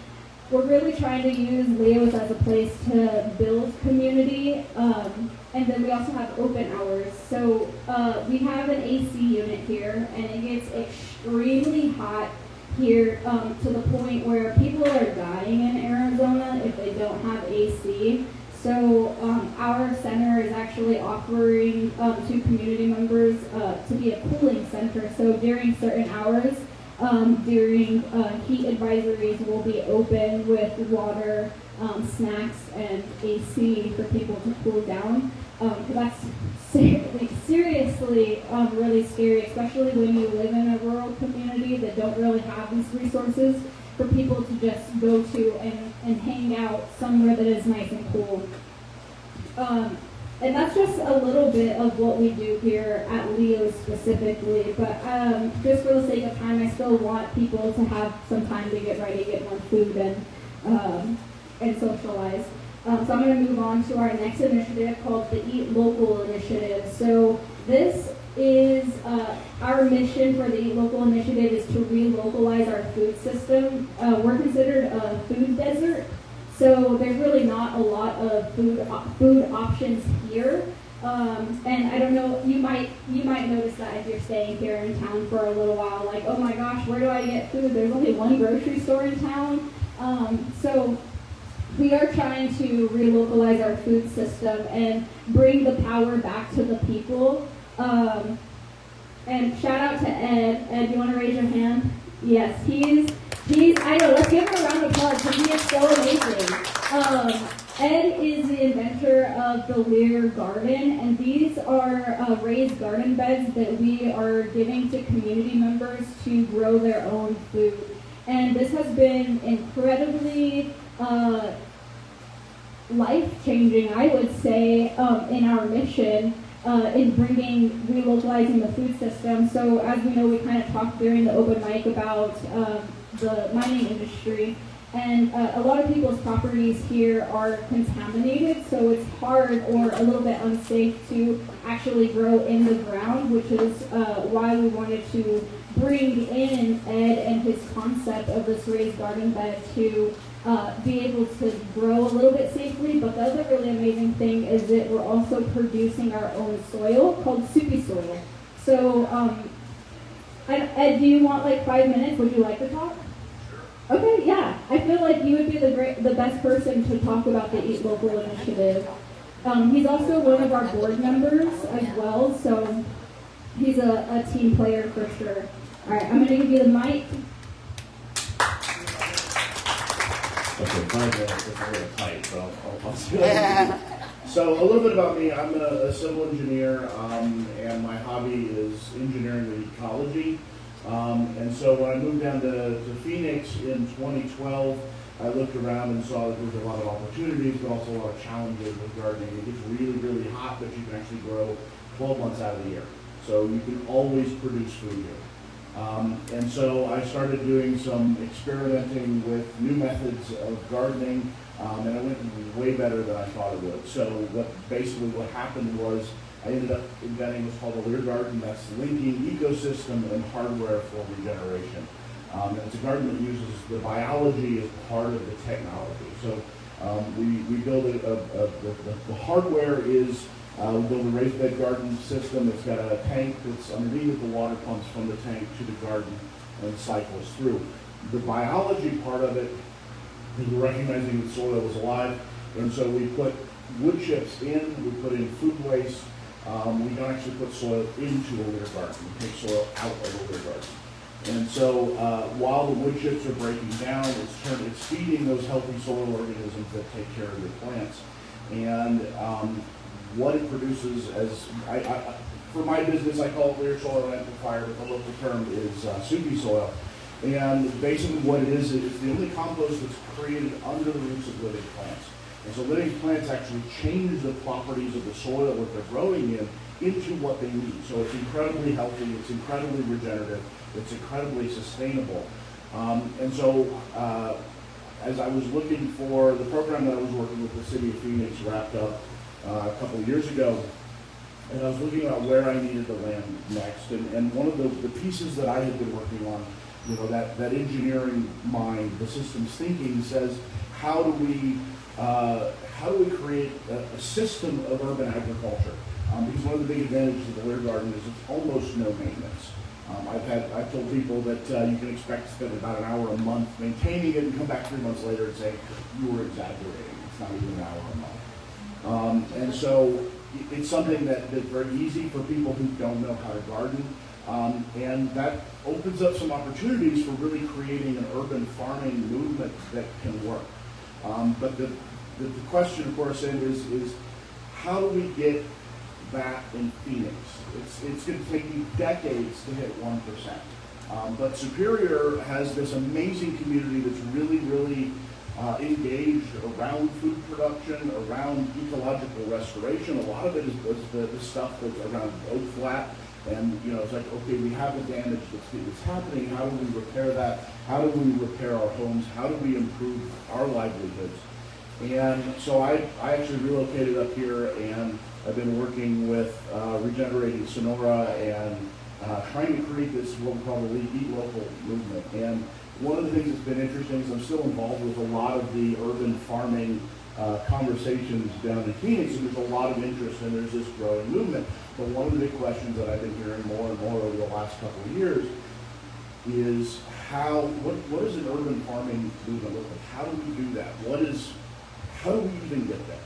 we're really trying to use Leo's as a place to build community. And then we also have open hours. So we have an AC unit here, and it gets extremely hot here to the point where people are dying in Arizona if they don't have AC. So our center is actually offering to community members to be a cooling center. So during certain hours, during heat advisories, we'll be open with water, snacks, and AC for people to cool down. That's seriously really scary, especially when you live in a rural community that don't really have these resources for people to just go to and hang out somewhere that is nice and cool. And that's just a little bit of what we do here at Leo's specifically, but just for the sake of time, I still want people to have some time to get ready, get more food, and socialize. So I'm going to move on to our next initiative called the Eat Local Initiative. So this is our mission for the Eat Local Initiative is to relocalize our food system. We're considered a food desert. So there's really not a lot of food options here, and I don't know. You might notice that if you're staying here in town for a little while. Like, oh my gosh, where do I get food? There's only one grocery store in town. So we are trying to relocalize our food system and bring the power back to the people. And shout out to Ed. Ed, you want to raise your hand? Yes, he's. I know. Let's give him a round of applause because he is so amazing. Ed is the inventor of the Lear Garden, and these are raised garden beds that we are giving to community members to grow their own food. And this has been incredibly life-changing, I would say, in our mission in relocalizing the food system. So as we know, we kind of talked during the open mic about the mining industry, and a lot of people's properties here are contaminated, so it's hard or a little bit unsafe to actually grow in the ground, which is why we wanted to bring in Ed and his concept of this raised garden bed to be able to grow a little bit safely. But the other really amazing thing is that we're also producing our own soil called soupy soil. So Ed, do you want like 5 minutes? Would you like to talk? Sure. Okay, yeah. I feel like you would be the best person to talk about the Eat Local initiative. He's also one of our board members as well, so he's a team player for sure. All right, I'm going to give you the mic. Okay, 5 minutes is a little tight, but I'll see what I can do. So a little bit about me. I'm a civil engineer, and my hobby is engineering and ecology. And so when I moved down to Phoenix in 2012, I looked around and saw that there's a lot of opportunities, but also a lot of challenges with gardening. It gets really, really hot, but you can actually grow 12 months out of the year. So you can always produce food here. And so I started doing some experimenting with new methods of gardening, and it went way better than I thought it would. So what happened was I ended up inventing what's called a Lear garden. That's linking ecosystem and hardware for regeneration. And it's a garden that uses the biology as part of the technology. So we build the hardware is we build a raised bed garden system. It's got a tank that's underneath it. The water pumps from the tank to the garden and cycles through. The biology part of it, we're recognizing that soil is alive, and so we put wood chips in, we put in food waste. We don't actually put soil into a Lear garden. We take soil out of a Lear garden. And so while the wood chips are breaking down, it's feeding those healthy soil organisms that take care of your plants. And what it produces, for my business, I call it Lear soil amplifier, but the local term is soupy soil. And basically what it is the only compost that's created under the roots of living plants. And so living plants actually change the properties of the soil that they're growing in into what they need. So it's incredibly healthy, it's incredibly regenerative, it's incredibly sustainable. And so as I was looking for the program that I was working with the city of Phoenix wrapped up a couple of years ago, and I was looking at where I needed to land next. And one of the pieces that I had been working on, that engineering mind, the systems thinking says, how do we create a system of urban agriculture? Because one of the big advantages of the Lear garden is it's almost no maintenance. I've told people that you can expect to spend about an hour a month maintaining it and come back 3 months later and say, you were exaggerating. It's not even an hour a month. And so it's something that's very easy for people who don't know how to garden. And that opens up some opportunities for really creating an urban farming movement that can work. But the question, of course, is how do we get that in Phoenix? It's going to take you decades to hit 1%. But Superior has this amazing community that's really, really engaged around food production, around ecological restoration. A lot of it is the stuff that's around Oak Flat. And it's like, okay, we have the damage that's happening. How do we repair that? How do we repair our homes? How do we improve our livelihoods? And so I actually relocated up here, and I've been working with Regen Sonora and trying to create this what we call the Eat Local movement. And one of the things that's been interesting is I'm still involved with a lot of the urban farming conversations down in Phoenix, and there's a lot of interest, and there's this growing movement. But one of the big questions that I've been hearing more and more over the last couple of years is what does an urban farming movement look like? How do we do that? How do we even get there?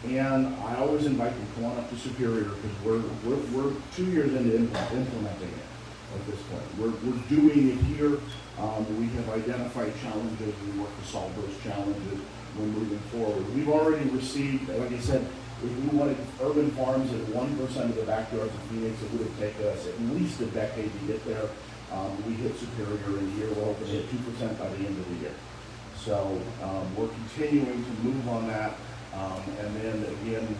And I always invite them to come on up to Superior, because we're 2 years into implementing it at this point. We're doing it here. We have identified challenges. We work to solve those challenges. We're moving forward. We've already received, like I said, if we wanted urban farms at 1% of the backyards of Phoenix, it would have taken us at least a decade to get there. We hit Superior in a year. We're hoping to hit 2% by the end of the year. So we're continuing to move on that. And then again,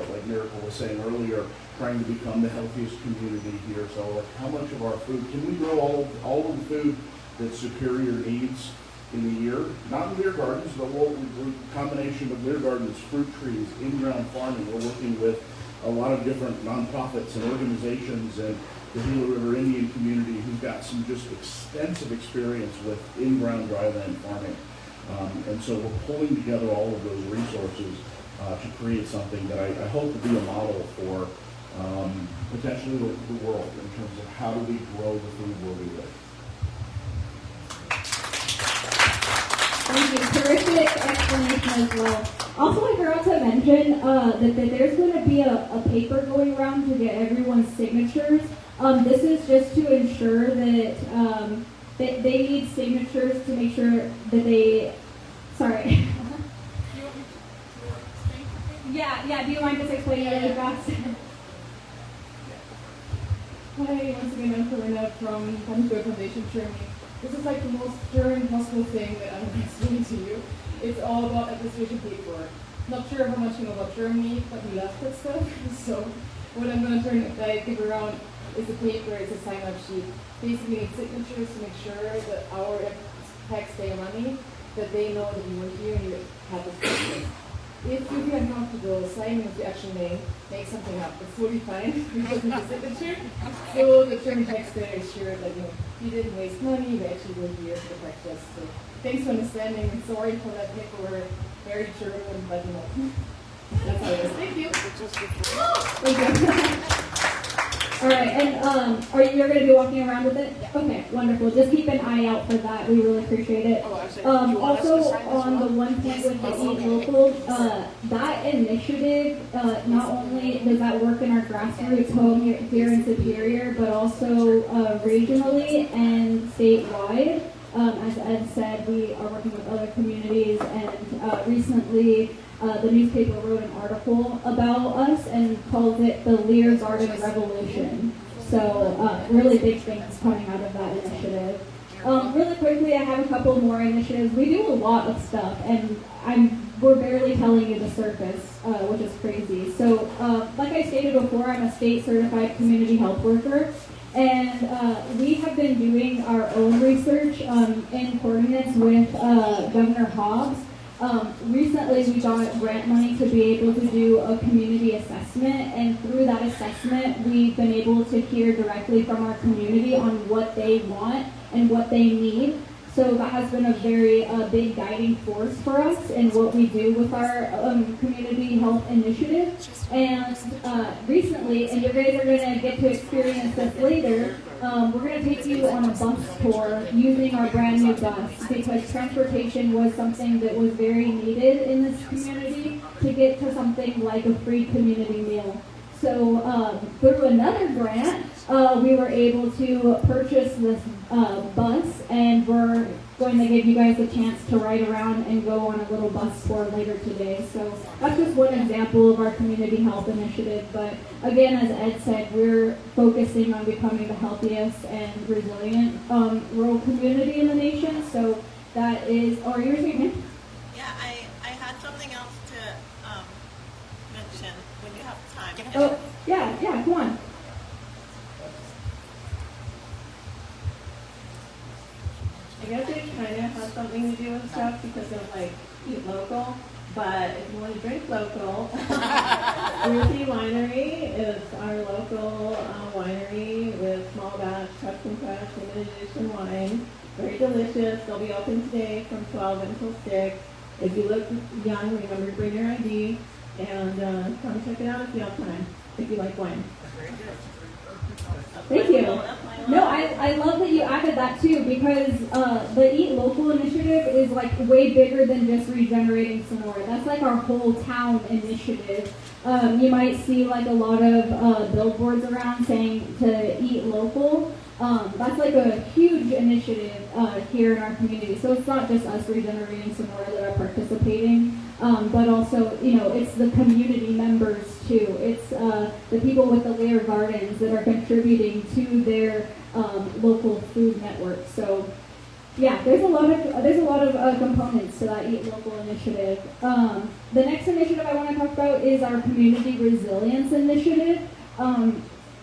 like Miracle was saying earlier, trying to become the healthiest community here. So like, how much of our food, can we grow all of the food that Superior needs in a year? Not in Lear gardens, but we're a combination of Lear gardens, fruit trees, in-ground farming. We're working with a lot of different nonprofits and organizations, and the Gila River Indian community, who's got some just extensive experience with in-ground dryland farming. And so we're pulling together all of those resources to create something that I hope to be a model for potentially the world in terms of how do we grow the food where we live. Thank you. Terrific explanation as well. Also, I forgot to mention that there's going to be a paper going around to get everyone's signatures. This is just to ensure that they need signatures to make sure that they. Sorry. Yeah. Do you mind just explaining it really fast? Hi, once again, I'm Corinna from Hamburg Foundation, Germany. This is like the most German possible thing that I'm explaining to you. It's all about administration paperwork. Not sure how much you know about Germany, but we love that stuff. So what I'm going to give around is a paper, it's a sign-up sheet. Basically, need signatures to make sure that our taxpayer money, that they know that you were here and you have this process. If you feel uncomfortable signing with your actual name, make something up. It's fully fine. We just need a signature. So the German taxpayer is sure that you didn't waste money, we actually were here for the practice. So thanks for understanding and sorry for that paperwork. Very German, but that's how it is. Thank you. Thank you. All right, and you're going to be walking around with it? Okay, wonderful. Just keep an eye out for that. We really appreciate it. Also, on the one point with the Eat Local, that initiative, not only does that work in our grassroots home here in Superior, but also regionally and statewide. As Ed said, we are working with other communities, and recently the newspaper wrote an article about us and called it the Lear Garden Revolution. So really big things coming out of that initiative. Really quickly, I have a couple more initiatives. We do a lot of stuff, and we're barely telling you the surface, which is crazy. So like I stated before, I'm a state certified community health worker. And we have been doing our own research in coordinates with Governor Hobbs. Recently, we got grant money to be able to do a community assessment, and through that assessment, we've been able to hear directly from our community on what they want and what they need. So that has been a very big guiding force for us in what we do with our community health initiative. And recently, and you guys are going to get to experience this later, we're going to take you on a bus tour using our brand new bus, because transportation was something that was very needed in this community to get to something like a free community meal. So through another grant, we were able to purchase this bus, and we're going to give you guys a chance to ride around and go on a little bus tour later today. So that's just one example of our community health initiative. But again, as Ed said, we're focusing on becoming the healthiest and resilient rural community in the nation. So that is, or you're saying? Yeah, I had something else to mention when you have time. Oh, yeah, come on. I guess it kind of has something to do with stuff because of like eat local, but if you want to drink local, Ruthie Winery is our local winery with small batch, custom fresh, limited edition wine. Very delicious. They'll be open today from 12 until 6. If you look young, remember to bring your ID and come check it out if you have time, if you like wine. Thank you. No, I love that you added that too, because the Eat Local initiative is like way bigger than just regenerating Sonora. That's like our whole town initiative. You might see like a lot of billboards around saying to eat local. That's like a huge initiative here in our community. So it's not just us regenerating Sonora that are participating, but also, it's the community members too. It's the people with the Lear Gardens that are contributing to their local food network. So yeah, there's a lot of components to that Eat Local initiative. The next initiative I want to talk about is our Community Resilience Initiative.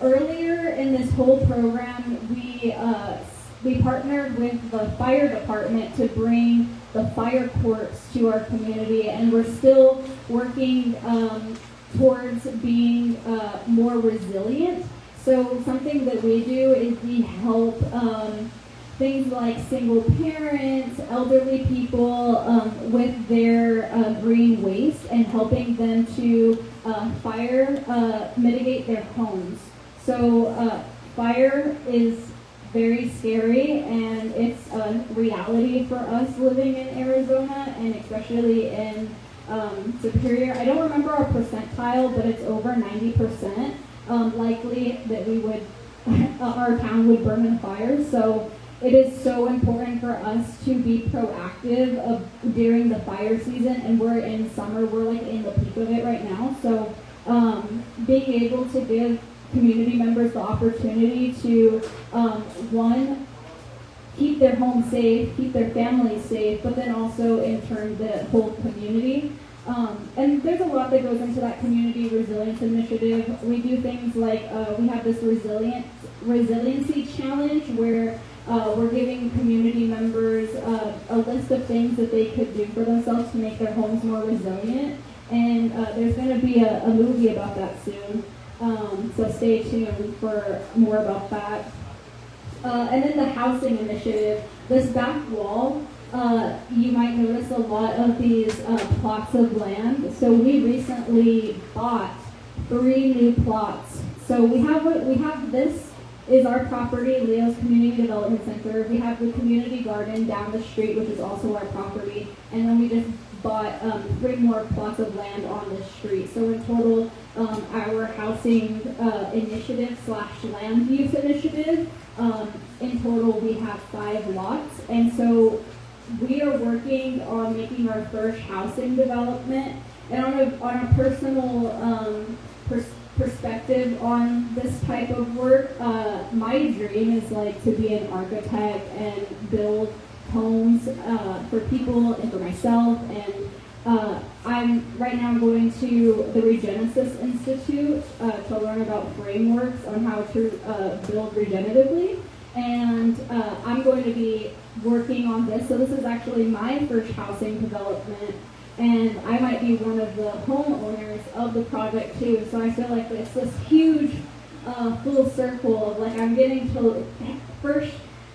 Earlier in this whole program, we partnered with the fire department to bring the fire courts to our community, and we're still working towards being more resilient. So something that we do is we help things like single parents, elderly people with their green waste and helping them to fire mitigate their homes. So fire is very scary, and it's a reality for us living in Arizona, and especially in Superior. I don't remember our percentile, but it's over 90% likely that we would our town would burn in fires. So it is so important for us to be proactive during the fire season, and we're in summer. We're like in the peak of it right now. So being able to give community members the opportunity to one, keep their home safe, keep their families safe, but then also in turn the whole community. And there's a lot that goes into that community resilience initiative. We do things like we have this resiliency challenge where we're giving community members a list of things that they could do for themselves to make their homes more resilient. And there's going to be a movie about that soon. So stay tuned for more about that. And then the housing initiative, this back wall, you might notice a lot of these plots of land. So we recently bought 3 new plots. So we have this is our property, Leo's Community Development Center. We have the community garden down the street, which is also our property. And then we just bought 3 more plots of land on this street. So in total, our housing initiative / land use initiative, in total we have 5 lots. And so we are working on making our first housing development. And on a personal perspective on this type of work, my dream is like to be an architect and build homes for people and for myself. And I'm right now going to the Regenesis Institute to learn about frameworks on how to build regeneratively. And I'm going to be working on this. So this is actually my first housing development. And I might be one of the homeowners of the project too. So I feel like it's this huge full circle of like I'm getting to, first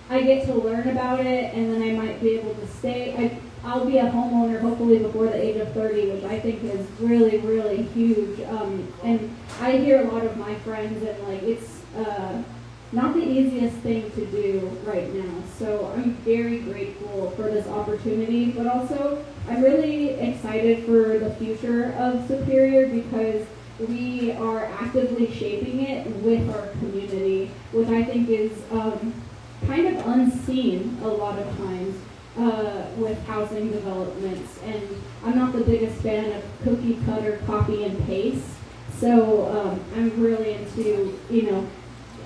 I get to learn about it, and then I might be able to stay. I'll be a homeowner hopefully before the age of 30, which I think is really, really huge. And I hear a lot of my friends, and like it's not the easiest thing to do right now. So I'm very grateful for this opportunity, but also I'm really excited for the future of Superior because we are actively shaping it with our community, which I think is kind of unseen a lot of times with housing developments. And I'm not the biggest fan of cookie cutter copy and paste. So I'm really into,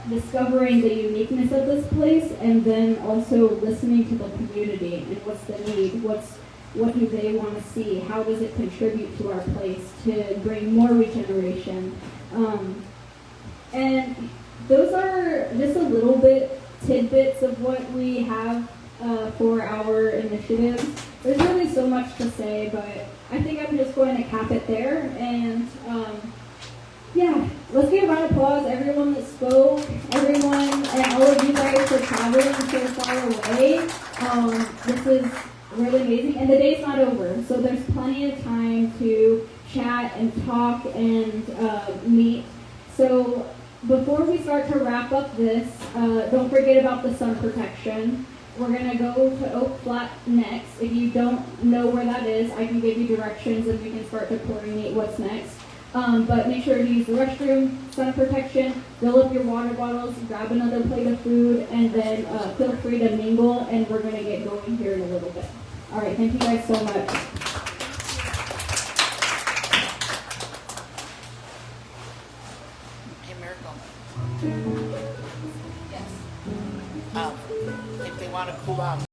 discovering the uniqueness of this place, and then also listening to the community and what's the need, what do they want to see, how does it contribute to our place to bring more regeneration. And those are just a little bit tidbits of what we have for our initiatives. There's really so much to say, but I think I'm just going to cap it there. And yeah, let's give a round of applause, everyone that spoke, everyone, and all of you guys for traveling so far away. This is really amazing, and the day's not over, so there's plenty of time to chat and talk and meet. So before we start to wrap up this, don't forget about the sun protection. We're going to go to Oak Flat next. If you don't know where that is, I can give you directions and we can start to coordinate what's next. But make sure to use the restroom, sun protection, fill up your water bottles, grab another plate of food, and then feel free to mingle, and we're going to get going here in a little bit. All right, thank you guys so much. Hey, Miracle. Yes. If they want to cool off.